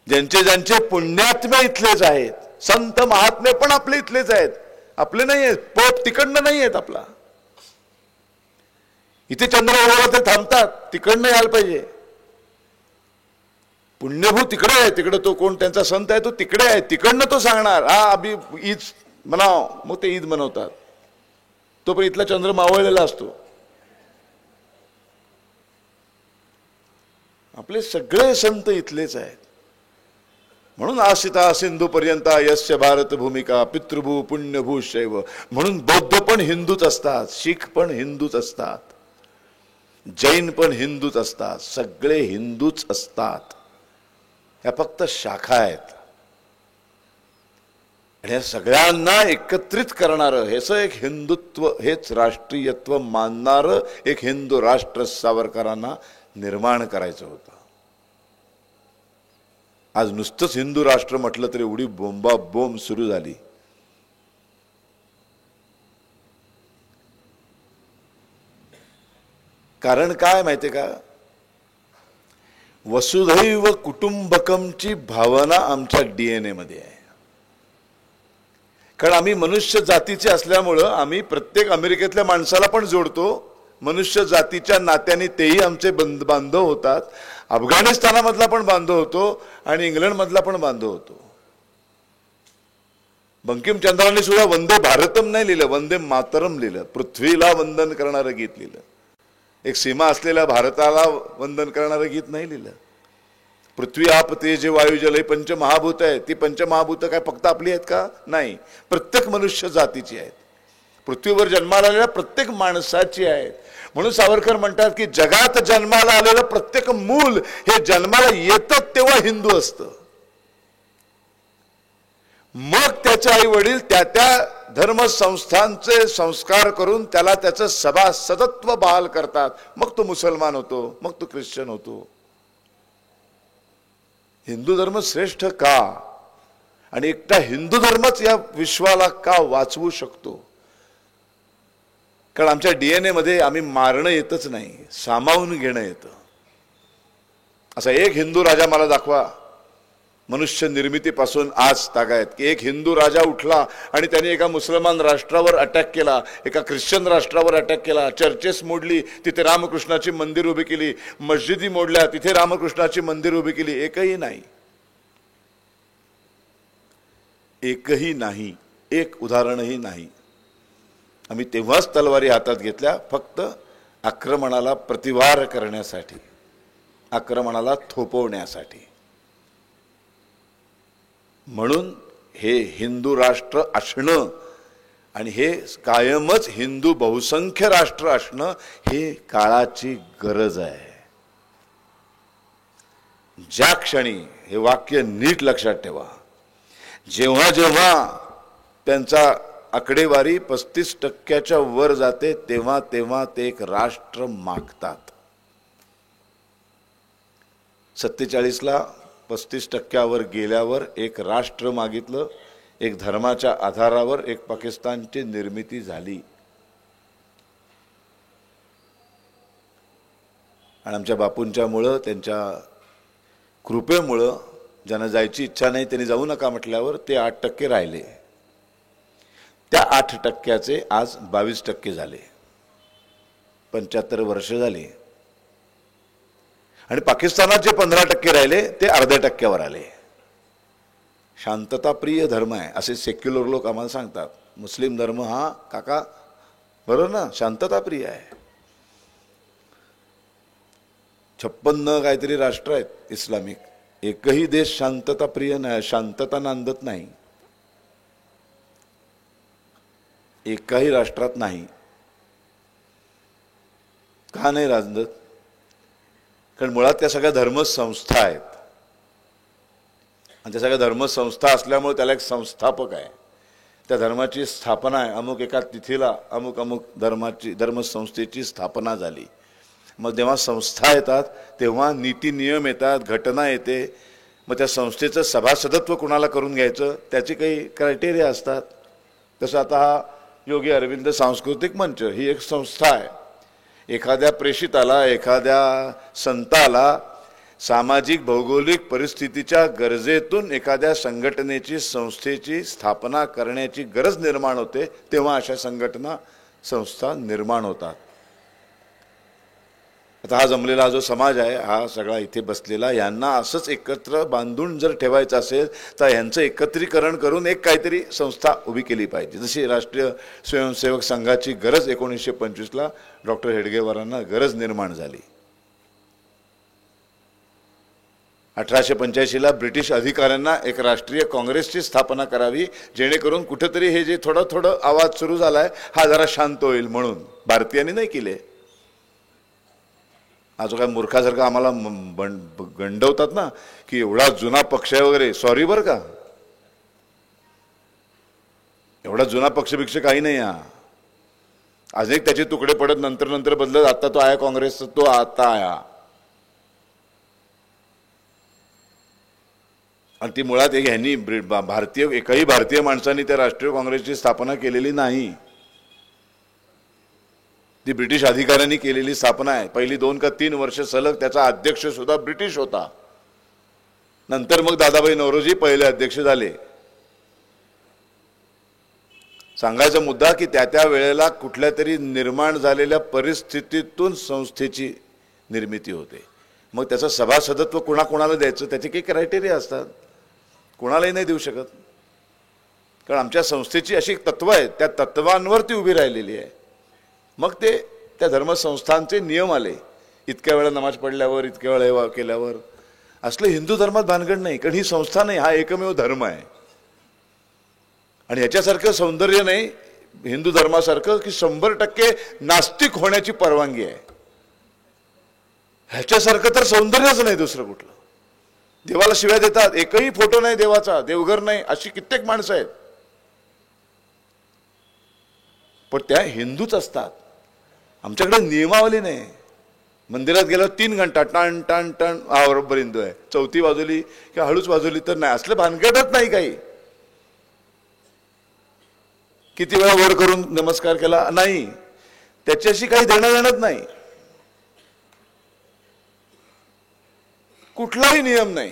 ज्यांचे पुण्यात्मे इथलेच आहेत, संत महात्मे पण आपले इथलेच आहेत, आपले नाही आहेत. पोप तिकडनं नाही आहेत. आपला इथे चंद्रभागा ते थांबतात, तिकडनं यायला पाहिजे. पुण्यभू तिकडे आहे, तिकडे तो कोण त्यांचा संत आहे तो तिकडे आहे, तिकडनं तो सांगणार हा अभि ईद म्हणाव, मग ते ईद मनवतात. तो पण इथला चंद्र मावळलेला असतो. आपले सगळे संत इथलेच आहेत. म्हणून आसिता सिंधू पर्यंत यस्य भारत भूमिका पितृभू पुण्यभूश्चैव. म्हणून बौद्ध पण हिंदूच असतात, शीख पण हिंदूच असतात, जैन पण हिंदूच असतात, सगळे हिंदूच असतात. ह्या फक्त शाखा आहेत. आणि या सगळ्यांना एकत्रित करणारं हेच एक हिंदुत्व, हेच राष्ट्रीयत्व मानणारं एक हिंदू राष्ट्र सावरकरांना निर्माण करायचं होतं. आज नुसतंच हिंदू राष्ट्र म्हटलं तरी एवढी बोंबाबोंब सुरू झाली. कारण काय माहितीये का, वसुधैव कुटुंबकमची भावना आमच्या DNA मध्ये आहे. कारण आम्ही मनुष्य जातीचे असल्यामुळं आम्ही प्रत्येक अमेरिकेतल्या माणसाला पण जोडतो. मनुष्य जातीच्या नात्याने तेही आमचे बांधव होतात. अफगाणिस्तानामधला पण बांधव होतो आणि इंग्लंडमधला पण बांधव होतो. बंकिमचंद्रांनी सुद्धा वंदे भारतम नाही लिहिलं, वंदे मातरम लिहिलं. पृथ्वीला वंदन करणारं गीत लिहिलं. एक सीमा असलेल्या भारताला वंदन करणारं गीत नाही लिहिलं. पृथ्वी आप तेज वायू जल हे पंचमहाभूत आहे. ती पंचमहाभूत काय फक्त आपली आहेत का? नाही, प्रत्येक मनुष्य जातीची आहेत. पृथ्वीवर जन्माला आलेल्या प्रत्येक माणसाची आहेत. म्हणून सावरकर म्हणतात की जगात जन्माला आलेलं प्रत्येक मूल हे जन्माला येतं तेव्हा हिंदू असतं. मग त्याचे आई वडील त्या धर्मसंस्थांचे संस्कार करून त्याला त्याचं सभासदत्व बहाल करतात. मग तो मुसलमान होतो, मग तो ख्रिश्चन होतो. हिंदू धर्म श्रेष्ठ का आणि एकटा हिंदू धर्मच या विश्वाला का वाचवू शकतो? कारण आमच्या DNA मध्ये आम्ही मारणं येतच नाही, सामावून घेणं येतं. असा एक हिंदू राजा मला दाखवा मनुष्य निर्मितीपासून आज तागायत की एक हिंदू राजा उठला आणि त्याने एका मुसलमान राष्ट्रावर अटॅक केला, एका ख्रिश्चन राष्ट्रावर अटॅक केला, चर्चेस मोडली, तिथे रामकृष्णाची मंदिर उभी केली, मस्जिदी मोडल्या, तिथे रामकृष्णाची मंदिर उभी केली. एकही नाही, एकही नाही, एक उदाहरणही नाही. आम्ही तेव्हाच तलवारी हातात घेतल्या फक्त आक्रमणाला प्रतिवार करण्यासाठी, आक्रमणाला थोपवण्यासाठी. म्हणून हे हिंदू राष्ट्र असणं आणि हे कायमच हिंदू बहुसंख्य राष्ट्र असणं हे काळाची गरज आहे. ज्या क्षणी हे वाक्य नीट लक्षात ठेवा, जेव्हा जेव्हा त्यांचा आकडेवारी 35% वर जाते तेव्हा तेव्हा ते एक राष्ट्र मागतात. 47ला 35% गेल्यावर एक राष्ट्र मागितलं, एक धर्माच्या आधारावर एक पाकिस्तानची निर्मिती झाली. आणि आमच्या बापूंच्यामुळं, त्यांच्या कृपेमुळं ज्यांना जायची इच्छा नाही त्यांनी जाऊ नका म्हटल्यावर ते 8% राहिले. त्या 8%चे आज 22% झाले. 75 वर्ष झाली. आणि पाकिस्तानात जे 15% राहिले ते 0.5% आले. शांतताप्रिय धर्म आहे असे सेक्युलर लोक आम्हाला सांगतात. मुस्लिम धर्म हा काका बरोबर ना, शांतताप्रिय आहे. 56 काहीतरी राष्ट्र आहेत इस्लामिक, एकही देश शांतताप्रिय नाही, शांतता नांदत नाही, एकाही राष्ट्रात नाही. का नाही नांदत? कारण मुळात त्या सगळ्या धर्मसंस्था आहेत आणि त्या सगळ्या धर्मसंस्था असल्यामुळे त्याला एक संस्थापक आहे. त्या धर्माची स्थापना आहे, अमुक एका तिथीला अमुक अमुक धर्मसंस्थेची स्थापना झाली. मग जेव्हा संस्था येतात तेव्हा नीती नियम येतात, घटना येते. मग त्या संस्थेचं सभासदत्व कुणाला करून घ्यायचं त्याची काही क्रायटेरिया असतात. तसं आता हा योगी अरविंद सांस्कृतिक मंच ही एक संस्था आहे. एखाद्या प्रेषिताला, एखाद्या संताला सामाजिक भौगोलिक परिस्थितीच्या गरजेतून एखाद्या संघटनेची, संस्थेची स्थापना करण्याची गरज निर्माण होते तेव्हा अशा संघटना, संस्था निर्माण होतात. आता हा जमलेला जो समाज आहे, हा सगळा इथे बसलेला, यांना असंच एकत्र बांधून जर ठेवायचं असेल तर यांचं एकत्रीकरण करून एक काहीतरी संस्था उभी केली पाहिजे. जशी राष्ट्रीय स्वयंसेवक संघाची गरज 1925ला डॉक्टर हेडगेवारांना गरज निर्माण झाली. 1885ला ब्रिटिश अधिकाऱ्यांना एक राष्ट्रीय काँग्रेसची स्थापना करावी जेणेकरून कुठेतरी हे जे थोडं थोडं आवाज सुरू झालाय हा जरा शांत होईल म्हणून. भारतीयांनी नाही केले. आज काय मूर्खासारखं आम्हाला गंडवतात ना की एवढा जुना पक्ष आहे वगैरे. सॉरी बरं का, एवढा जुना पक्षभिक्ष काही नाही. हा अनेक त्याचे तुकडे पडत नंतर नंतर बदलत. आता तो आहे काँग्रेस, तो आता आया. आणि ती मुळात एक ह्यांनी भारतीय, एकाही भारतीय माणसांनी त्या राष्ट्रीय काँग्रेसची स्थापना केलेली नाही. ती ब्रिटिश अधिकाऱ्यांनी केलेली स्थापना आहे. पहिली 2 का 3 वर्ष सलग त्याचा अध्यक्ष सुद्धा ब्रिटिश होता. नंतर मग दादाभाई नौरोजी पहिले अध्यक्ष झाले. सांगायचा मुद्दा की त्या वेळेला कुठल्या तरी निर्माण झालेल्या परिस्थितीतून संस्थेची निर्मिती होते. मग त्याचं सभासदत्व कोणाकोणाला द्यायचं त्याचे काही क्रायटेरिया असतात. कोणालाही नाही देऊ शकत, कारण आमच्या संस्थेची अशी तत्व आहेत, त्या तत्वांवर ती उभी राहिलेली आहे. मग ते त्या धर्मसंस्थांचे नियम आले. इतक्या वेळा नमाज पडल्यावर, इतक्या वेळा केल्यावर. असलं हिंदू धर्मात भानगड नाही, कारण ही संस्था नाही, हा एकमेव धर्म आहे. आणि ह्याच्यासारखं सौंदर्य नाही हिंदू धर्मासारखं की 100% नास्तिक होण्याची परवानगी आहे. ह्याच्यासारखं तर सौंदर्यच नाही दुसरं कुठलं. देवाला शिव्या देतात, एकही फोटो नाही देवाचा, देवघर नाही, अशी कित्येक माणसं आहेत. पण त्या हिंदूच असतात. आमच्याकडे नियमावली नाही. मंदिरात गेल्यावर 3 घंटा टन टन टन हा बरोबर हिंदू आहे, चौथी वाजवली किंवा हळूच वाजवली तर नाही, असलं भानगडच नाही काही. किती वेळा वर करून नमस्कार केला नाही, त्याच्याशी काही देणं देणंच नाही. कुठलाही नियम नाही,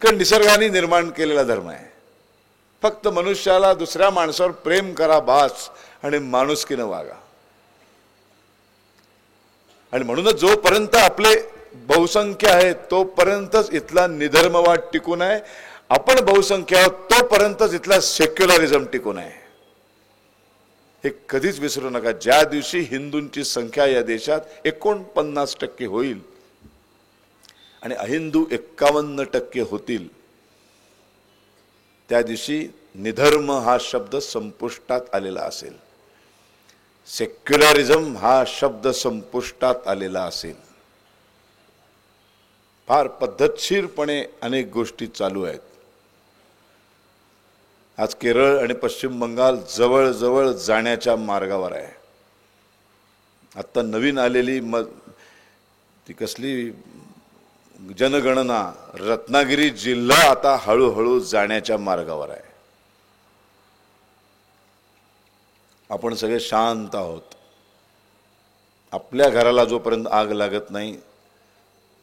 कारण निसर्गाने निर्माण केलेला धर्म आहे. फक्त मनुष्याला दुसऱ्या माणसावर प्रेम करा बास, आणि माणुसकीनं वागा. आणि म्हणूनच जोपर्यंत आपले बहुसंख्य आहे तोपर्यंतच इथला निधर्मवाद टिकून आहे. आपण बहुसंख्य आहोत तोपर्यंतच इथला सेक्युलरिझम टिकून आहे. हे कधीच विसरू नका. ज्या दिवशी हिंदूंची संख्या या देशात 49% होईल आणि अहिंदू 51% होतील, त्या दिवशी निधर्म हा शब्द संपुष्टात आलेला असेल, सेक्युलरिझम हा शब्द संपुष्टात आलेला असेल. फार पद्धतशीरपणे अनेक गोष्टी चालू आहेत. आज केरळ आणि पश्चिम बंगाल जवळजवळ जाण्याच्या मार्गावर आहे. आता नवीन आलेली ती कसली जनगणना, रत्नागिरी जिल्हा आता हळूहळू जाण्याच्या मार्गावर आहे. आपण सगळे शांत आहोत. आपल्या घराला जोपर्यंत आग लागत नाही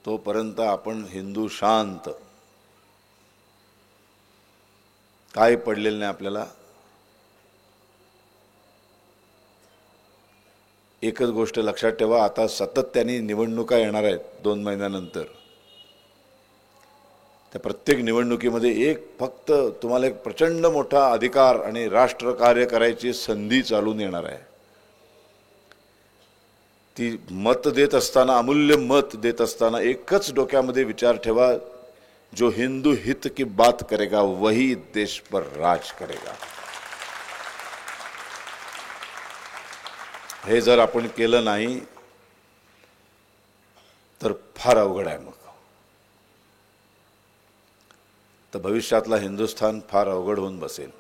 तोपर्यंत आपण हिंदू शांत. काय पडलेलं नाही आपल्याला. एकच गोष्ट लक्षात ठेवा, आता सातत्याने निवडणुका येणार आहेत 2 महिन्यानंतर. त्या प्रत्येक निवडणुकीमध्ये फक्त तुम्हाला एक प्रचंड मोठा अधिकार आणि राष्ट्रकार्य करायची संधी चालून येणार आहे. ती मत देत असताना, अमूल्य मत देत असताना एकच डोक्यामध्ये विचार ठेवा, जो हिंदू हित की बात करेगा वही देश पर राज करेगा. हे जर आपण केलं नाही तर फार अवघड आहे. मग तर भविष्यातला हिंदुस्थान फार अवघड होऊन बसेल.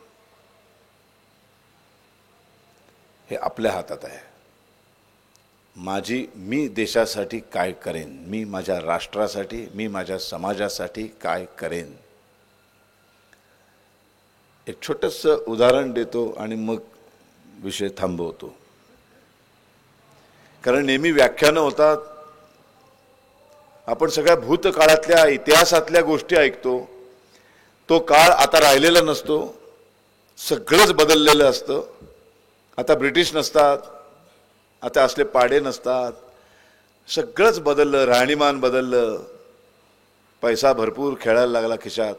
हे आपल्या हातात आहे. मी देशासाठी काय करेन, मी माझ्या राष्ट्रासाठी, मी माझ्या समाजासाठी काय करेन. एक छोटंसं उदाहरण देतो आणि मग विषय थांबवतो. कारण नेहमी व्याख्यानं होतात, आपण सगळ्या भूतकाळातल्या इतिहासातल्या गोष्टी ऐकतो. तो काळ आता राहिलेला नसतो, सगळंच बदललेलं असतं. आता ब्रिटिश नसतात, आता असले पाडे नसतात, सगळंच बदललं, राहणीमान बदललं, पैसा भरपूर खेळायला लागला खिशात.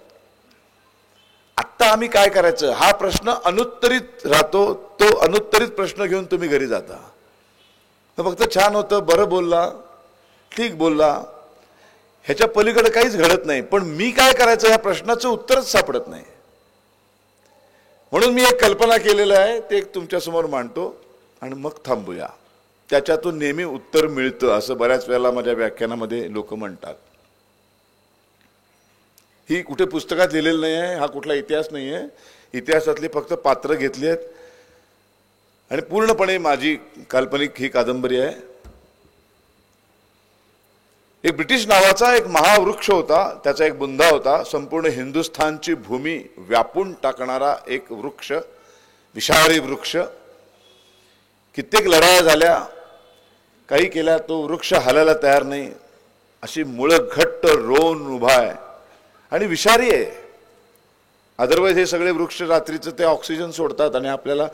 आत्ता आम्ही काय करायचं हा प्रश्न अनुत्तरित राहतो. तो अनुत्तरित प्रश्न घेऊन तुम्ही घरी जाता. फक्त छान होतं, बरं बोलला, ठीक बोलला, ह्याच्या पलीकडे काहीच घडत नाही. पण मी काय करायचं या प्रश्नाचं उत्तरच सापडत नाही. म्हणून मी एक कल्पना केलेलं आहे, ते एक तुमच्यासमोर मांडतो आणि मग थांबूया. त्याच्यातून नेहमी उत्तर मिळतं असं बऱ्याच वेळेला माझ्या व्याख्यानामध्ये लोक म्हणतात. ही कुठे पुस्तकात लिहिलेलं नाही आहे, हा कुठला इतिहास नाही आहे. इतिहासातली फक्त पात्र घेतली आहेत आणि पूर्णपणे माझी काल्पनिक ही कादंबरी आहे. एक ब्रिटिश नावाचा एक महावृक्ष होता, त्याचा एक बुंदा होता, संपूर्ण हिंदुस्थानची भूमी व्यापून टाकणारा एक वृक्ष, विषारी वृक्ष कित्येक लढाया झाल्या, काही केल्या, तो वृक्ष हालायला तयार नाही, अशी मुळं घट्ट रोवून उभा आहे आणि विषारी आहे. अदरवाईज हे सगळे वृक्ष रात्रीचं ते ऑक्सिजन सोडतात आणि आपल्याला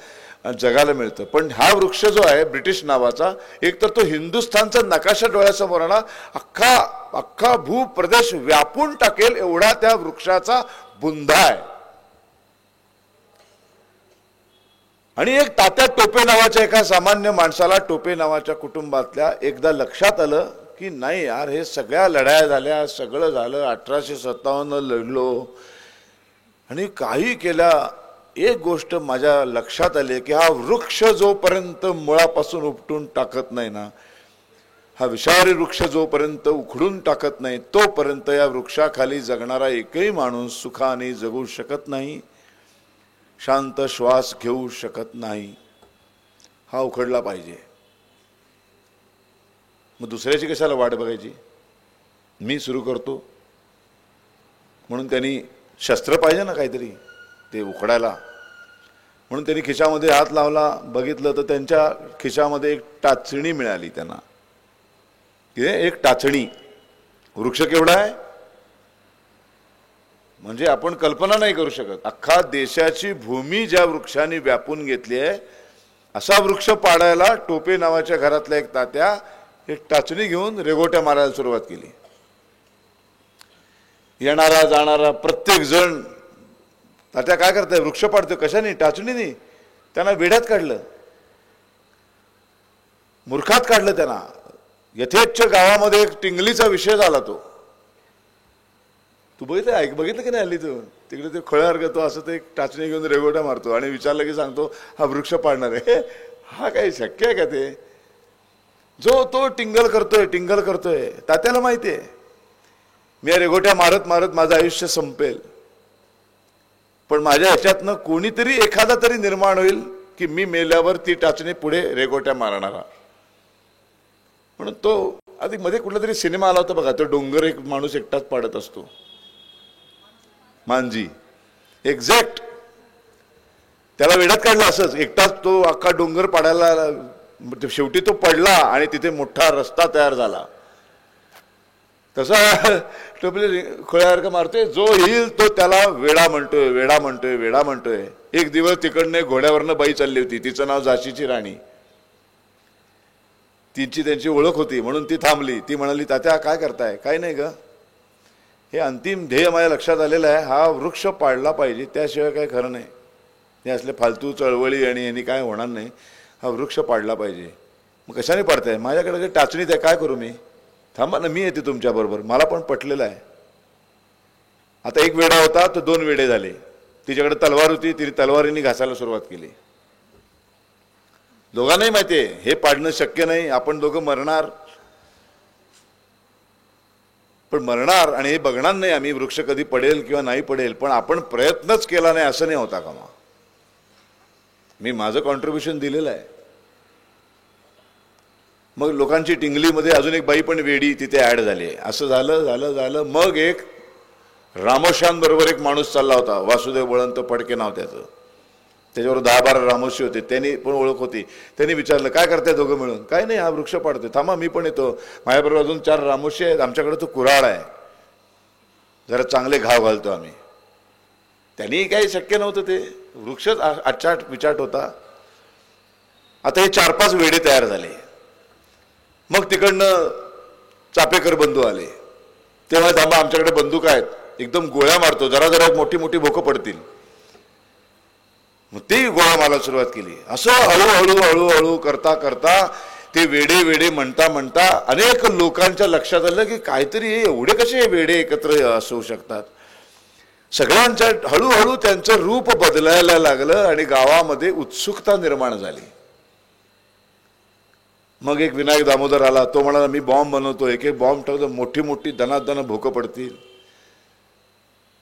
जगायला मिळतं. पण हा वृक्ष जो आहे ब्रिटिश नावाचा, एक तर तो हिंदुस्थानचा नकाशा डोळ्यासमोर आणा, अख्खा अख्खा भूप्रदेश व्यापून टाकेल एवढा त्या वृक्षाचा बुंदा आहे. आणि एक तात्या टोपे नावाच्या एका सामान्य माणसाला, टोपे नावाच्या कुटुंबातल्या, एकदा लक्षात आलं की नाही यार, हे सगळ्या लढाया झाल्या, सगळं झालं, 1857 लढलो आणि काही केल्या, एक गोष्ट माझ्या लक्षात आली की हा वृक्ष जोपर्यंत मुळापासून उपटून टाकत नाही ना, हा विषारी वृक्ष जोपर्यंत उखडून टाकत नाही, तोपर्यंत या वृक्षाखाली जगणारा एकही माणूस सुखाने जगू शकत नाही, शांत श्वास घेऊ शकत नाही. हा उखडला पाहिजे. मग दुसऱ्याची कशाला वाट बघायची, मी सुरू करतो म्हणून त्यांनी शस्त्र पाहिजे ना काहीतरी ते उखडायला. म्हणून त्यांनी खिशामध्ये हात लावला, बघितलं तर त्यांच्या खिशामध्ये एक टाचणी मिळाली त्यांना. एक टाचणी. वृक्ष केवढा आहे म्हणजे आपण कल्पना नाही करू शकत. अख्खा देशाची भूमी ज्या वृक्षाने व्यापून घेतली आहे, असा वृक्ष पाडायला टोपे नावाच्या घरातल्या एक तात्या एक टाचणी घेऊन रेघोट्या मारायला सुरुवात केली. येणारा जाणारा प्रत्येक जण, तात्या काय करताय, वृक्ष पाडतोय, कशाने, टाचणीने. त्यांना वेड्यात काढलं, मूर्खात काढलं त्यांना. यथेच्छ गावामध्ये एक टिंगलीचा विषय झाला. तू बघितलं की नाही हल्ली, तू तिकडे ते खळ्यासारखं तो असं ते एक टाचणी घेऊन रेघोट्या मारतो आणि विचारलं की सांगतो हा वृक्ष पाडणार आहे. हा काही शक्य आहे का ते? जो तो टिंगल करतोय तात्याला माहिती आहे मी या रेघोट्या मारत मारत माझं आयुष्य संपेल, पण माझ्या ह्याच्यातनं कोणीतरी एखादा तरी निर्माण होईल की मी मेल्यावर ती टाचणी पुढे रेघोट्या मारणारा. म्हणून तो आधी मध्ये कुठला तरी सिनेमा आला होता बघा, तो डोंगर एक माणूस एकटाच पाडत असतो, मांजी. एक्झॅक्ट त्याला वेड्यात काढलं असंच, एकटाच तो अख्खा डोंगर पाडायला. शेवटी तो पडला आणि तिथे मोठा रस्ता तयार झाला. तसा टोपले खोळ्यासारखं मारतोय, जो येईल तो त्याला वेडा म्हणतोय. एक दिवस तिकडनं घोड्यावरनं बाई चालली होती, तिचं नाव झाशीची राणी. त्यांची ओळख होती म्हणून ती थांबली. ती म्हणाली, तात्या काय करताय? काय नाही ग, हे अंतिम ध्येय माझ्या लक्षात आलेलं आहे, हा वृक्ष पाडला पाहिजे, त्याशिवाय काय खरं नाही. हे असले फालतू चळवळी आणि यांनी काय होणार नाही, हा वृक्ष पाडला पाहिजे. मग कशाने पाडताय? माझ्याकडे काही टाचणीत आहे, काय करू मी? थांबा ना, मी येते तुमच्याबरोबर, मला पण पटलेलं आहे. आता एक वेडा होता, तो 2 वेडे झाले. तिच्याकडे तलवार होती, तिने तलवारीने घासायला सुरुवात केली. दोघांनाही माहिती आहे हे पाडणं शक्य नाही, आपण दोघं मरणार. पण मरणार आणि हे बघणार नाही आम्ही वृक्ष कधी पडेल किंवा नाही पडेल, पण आपण प्रयत्नच केला नाही असं नाही होता कामा. मी माझं कॉन्ट्रीब्युशन दिलेलं आहे. मग लोकांची टिंगलीमध्ये अजून एक बाई पण वेडी तिथे ऍड झाली. असं झालं. मग एक रामोश्याम बरोबर एक माणूस चालला होता, वासुदेव बळवंत फडके नाव त्याचं. त्याच्यावर 10-12 रामोशी होते, त्यांनी पण ओळख होती. त्यांनी विचारलं, काय करताय दोघं मिळून? काय नाही, हा वृक्ष पाडतोय. थांबा मी पण येतो, माझ्याबरोबर अजून 4 रामोशी आहेत, आमच्याकडे तो कुऱ्हाड आहे, जरा चांगले घाव घालतो आम्ही. त्यांनी काही शक्य नव्हतं, ते वृक्षच आचाट विचाट होता. आता हे 4-5 वेडे तयार झाले. मग तिकडनं चापेकर बंधू आले. तेव्हा थांबा, आमच्याकडे बंदूक आहेत, एकदम गोळ्या मारतो, जरा मोठी भोकं पडतील. मग ते गोळा मारायला सुरुवात केली. असं हळूहळू करता ते वेडे म्हणता अनेक लोकांच्या लक्षात आलं की काहीतरी एवढे कसे वेडे एकत्र असू शकतात. सगळ्यांच्या हळूहळू त्यांचं रूप बदलायला लागलं आणि गावामध्ये उत्सुकता निर्माण झाली. मग एक विनायक दामोदर आला, तो म्हणाला मी बॉम्ब बनवतो, एक बॉम्ब टाकतो, मोठी दनादन भोकं पडतील.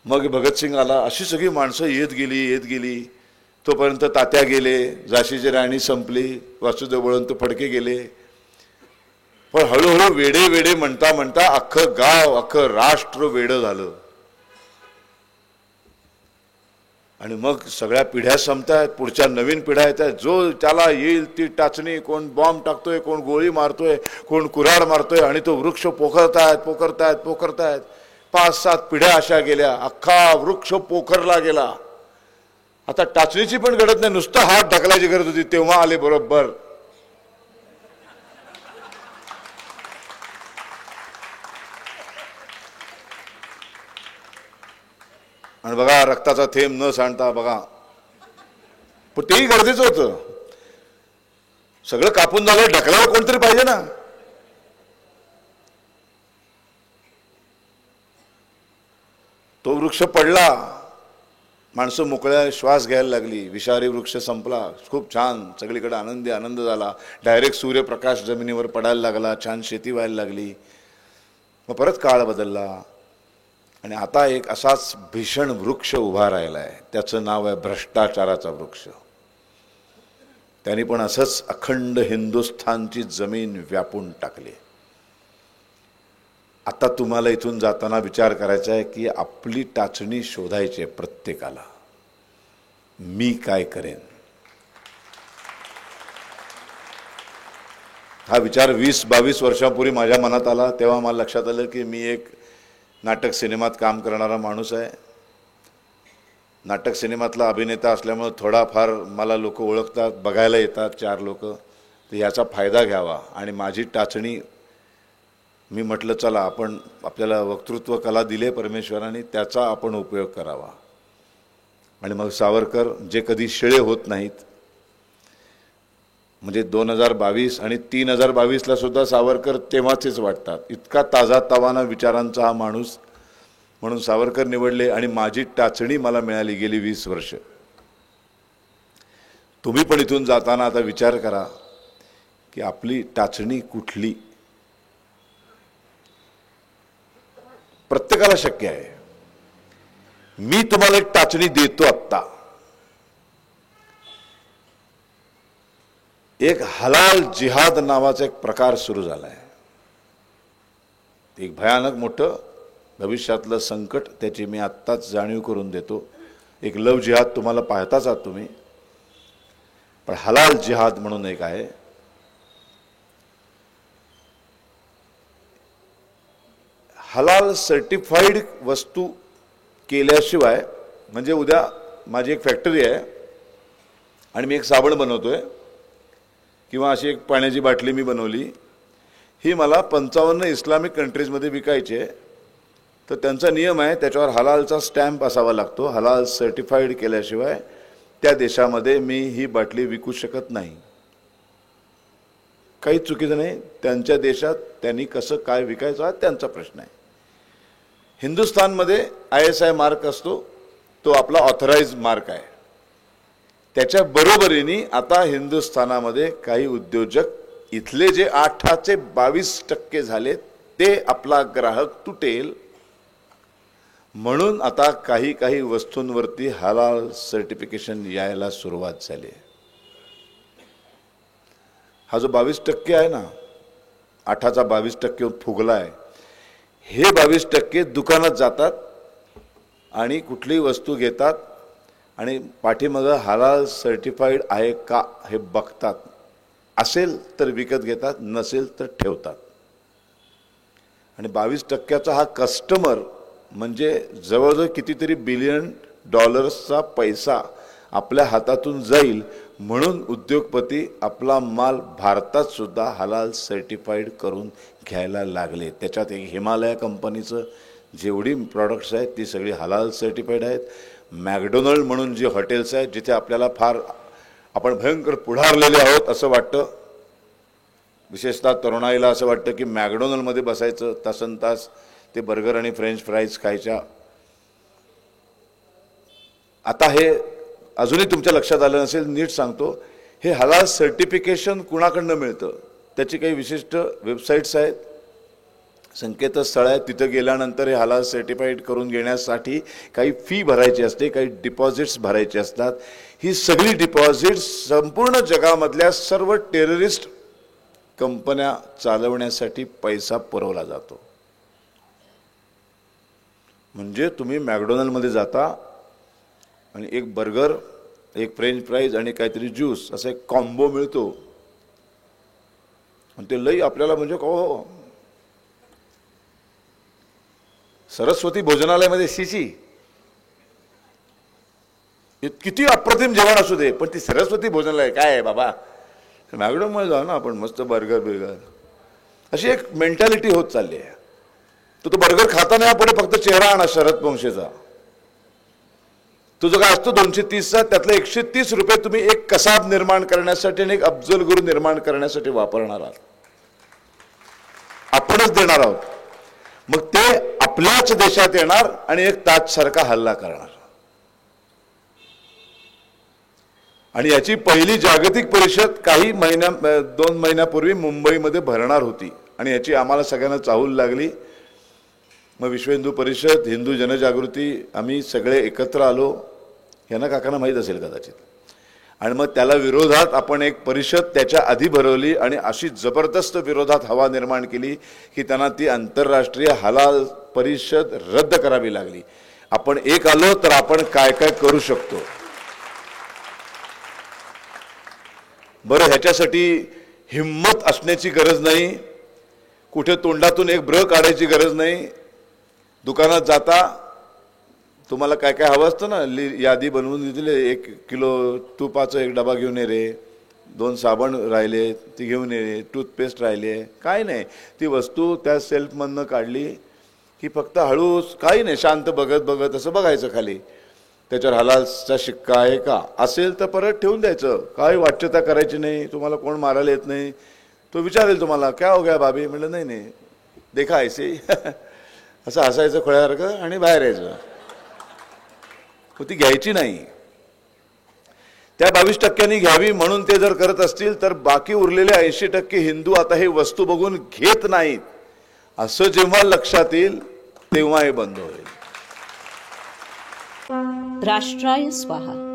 मग भगतसिंग आला. अशी सगळी माणसं येत गेली. तोपर्यंत तात्या गेले, झाशीची राणी संपली, वासुदेव बळवंत फडके गेले. पण हळूहळू वेडे म्हणता अख्खं गाव, अख्खं राष्ट्र वेडं झालं. आणि मग सगळ्या पिढ्या संपतायत, पुढच्या नवीन पिढ्या येत आहेत. जो त्याला येईल ती टाचणी, कोण बॉम्ब टाकतोय, कोण गोळी मारतोय, कोण कुऱ्हाड मारतोय, आणि तो वृक्ष पोखरतायत. 5-7 पिढ्या अशा गेल्या, अख्खा वृक्ष पोखरला गेला. आता टाचणीची पण गरज नाही, नुसतं हात ढकलायची गरज होती, तेव्हा आले बरोबर. आणि बघा, रक्ताचा थेंब न सांडता बघा, पण तेही गरजेचं होतं. सगळं कापून झालं, ढकलायला कोणतरी पाहिजे ना. तो वृक्ष पडला, माणसं मोकळ्या श्वास घ्यायला लागली, विषारी वृक्ष संपला, खूप छान, सगळीकडे आनंद झाला. डायरेक्ट सूर्यप्रकाश जमिनीवर पडायला लागला, छान शेती व्हायला लागली. मग परत काळ बदलला, आणि आता एक असाच भीषण वृक्ष उभा राहिला आहे, त्याचं नाव आहे भ्रष्टाचाराचा वृक्ष. त्यांनी पण असंच अखंड हिंदुस्थानची जमीन व्यापून टाकली. आता तुम्हाला इथून जाताना विचार करायचा आहे की आपली टाचणी शोधायची आहे प्रत्येकाला. मी काय करेन? हा विचार 20-22 वर्षांपूर्वी माझ्या मनात आला. तेव्हा मला लक्षात आलं की मी एक नाटक सिनेमात काम करणारा माणूस आहे. नाटक सिनेमातला अभिनेता असल्यामुळे थोडाफार मला लोक ओळखतात, बघायला येतात 4 लोक. तर याचा फायदा घ्यावा, आणि माझी टाचणी, मी म्हटलं चला आपण, आपल्याला वक्तृत्व कला दिले परमेश्वराने, त्याचा आपण उपयोग करावा. आणि मग सावरकर जे कधी शिळे होत नाहीत, म्हणजे 2022 आणि 3022ला सुद्धा सावरकर तेव्हाचेच वाटतात. इतका ताजा तवाना विचारांचा हा माणूस, म्हणून सावरकर निवडले. आणि माझी टाचणी मला मिळाली गेली 20 वर्ष. तुम्ही पण इथून जाताना आता विचार करा की आपली टाचणी कुठली. प्रत्येकाला शक्य आहे. मी तुम्हाला एक टाचणी देतो आत्ता. एक हलाल जिहाद नावाचा एक प्रकार सुरू झाला आहे. एक भयानक मोठं भविष्यातलं संकट, त्याची मी आत्ताच जाणीव करून देतो. एक लव जिहाद तुम्हाला पाहताच आहात तुम्ही, पण हलाल जिहाद म्हणून एक आहे. हलाल सर्टिफाईड वस्तू केल्याशिवाय, म्हणजे उद्या माझी एक फॅक्टरी आहे आणि मी एक साबण बनवतोय, किंवा अशी एक पाण्याची बाटली मी बनवली, ही मला 55 इस्लामिक कंट्रीजमध्ये विकायची आहे. तर त्यांचा नियम आहे, त्याच्यावर हलालचा स्टॅम्प असावा लागतो. हलाल सर्टिफाईड केल्याशिवाय त्या देशामध्ये मी ही बाटली विकू शकत नाही. काही चुकीचं नाही, त्यांच्या देशात त्यांनी कसं काय विकायचं हा त्यांचा प्रश्न आहे. हिंदुस्थानमध्ये ISI मार्क असतो, तो आपला ऑथराइज मार्क आहे. त्याच्या बरोबरीने आता हिंदुस्थानामध्ये काही उद्योजक, इथले जे 8चे 22% झाले, ते आपला ग्राहक तुटेल म्हणून आता काही वस्तूंवरती हलाल सर्टिफिकेशन यायला सुरुवात झाली. हा जो 22% आहे ना, 8चा 22% फुगला आहे, हे 22% दुकानात जातात आणि कुठली वस्तू घेतात आणि पाठीमागं हलाल सर्टिफाईड आहे का हे बघतात. असेल तर विकत घेतात, नसेल तर ठेवतात. आणि 22%चा हा कस्टमर म्हणजे जवळजवळ कितीतरी $1 बिलियन पैसा आपल्या हातातून जाईल. म्हणून उद्योगपती आपला माल भारतात सुद्धा हलाल सर्टिफाईड करून घ्यायला लागले. त्याच्यात एक हिमालया कंपनीचं जेवढी प्रॉडक्ट्स आहेत ती सगळी हलाल सर्टिफाईड आहेत. मॅकडोनल्ड म्हणून जे हॉटेल्स आहेत, जिथे आपल्याला फार आपण भयंकर पुढारलेले आहोत असं वाटतं, विशेषतः तरुणाईला असं वाटतं की मॅकडोनल्डमध्ये बसायचं, तासनतास ते बर्गर आणि फ्रेंच फ्राईज खायच्या. आता हे अजूनही तुमच्या लक्षात आलं नसेल, नीट सांगतो, हे हलाल सर्टिफिकेशन कुणाकडनं मिळतं? त्याची काही विशिष्ट वेबसाईट्स आहेत, संकेतस्थळ आहेत. तिथं गेल्यानंतर हे हलाल सर्टिफाईड करून घेण्यासाठी काही फी भरायची असते, काही डिपॉझिट्स भरायचे असतात. ही सगळी डिपॉझिट्स संपूर्ण जगामधल्या सर्व टेररिस्ट कंपन्या चालवण्यासाठी पैसा पुरवला जातो. म्हणजे तुम्ही मॅकडोनल्डमध्ये जाता, आणि एक बर्गर, एक फ्रेंच फ्राईज आणि काहीतरी ज्यूस असा एक कॉम्बो मिळतो आणि ते लई आपल्याला म्हणजे हो, सरस्वती भोजनालयामध्ये शिची किती अप्रतिम जेवण असू दे, पण ती सरस्वती भोजनालय काय आहे बाबा, मॅकडॉनमध्ये जाऊ ना आपण, मस्त बर्गर अशी एक मेंटॅलिटी होत चालली आहे. तो बर्गर खाताना पुढे फक्त चेहरा आणा शरद वंशेचा, तो जो काय असतो 230चा, त्यातले 130 रुपये तुम्ही एक कसाब निर्माण करण्यासाठी आणि एक अफजल गुरु निर्माण करण्यासाठी वापरणार आहात, आपणच देणार आहोत. मग ते आपल्याच देशात येणार आणि एक ताजसारखा हल्ला करणार. आणि याची पहिली जागतिक परिषद काही 2 महिन्यापूर्वी मुंबईमध्ये भरणार होती आणि याची आम्हाला सगळ्यांना चाहूल लागली. मग विश्व हिंदू परिषद, हिंदू जनजागृती, आम्ही सगळे एकत्र आलो. यांना काकांना माहीत असेल कदाचित. आणि मग त्याला विरोधात आपण एक परिषद त्याच्या आधी भरवली आणि अशी जबरदस्त विरोधात हवा निर्माण केली की त्यांना ती आंतरराष्ट्रीय हलाल परिषद रद्द करावी लागली. आपण एक आलो तर आपण काय काय करू शकतो. बरं, ह्याच्यासाठी हिम्मत असण्याची गरज नाही, कुठे तोंडातून एक ब्र काढायची गरज नाही. दुकानात जाता, तुम्हाला काय काय हवं असतं ना, यादी बनवून दिली, 1 किलो तुपाचा एक डबा घेऊन ये रे, 2 साबण राहिले ती घेऊन ये, टूथपेस्ट राहिले, काय नाही, ती वस्तू त्या सेल्फमधनं काढली की फक्त हळूच, काही नाही, शांत बघत बघत असं बघायचं खाली, त्याच्यावर हलालचा शिक्का आहे का, असेल तर परत ठेवून द्यायचं, काही वाच्यता करायची नाही. तुम्हाला कोण मारायला येत नाही. तो विचारेल तुम्हाला क्या हो गया भाभी, म्हटलं नाही नाही देखा ऐसे असं हसायचं खोळ्यासारखं आणि बाहेर यायचं. ती घ्यायची नाही. त्या 22% घ्यावी म्हणून ते जर करत असतील तर बाकी उरलेले 80% हिंदू आता हे वस्तू बघून घेत नाहीत. असं जेव्हा लक्षात येईल तेव्हा हे बंद होईल. राष्ट्राय स्वाहा.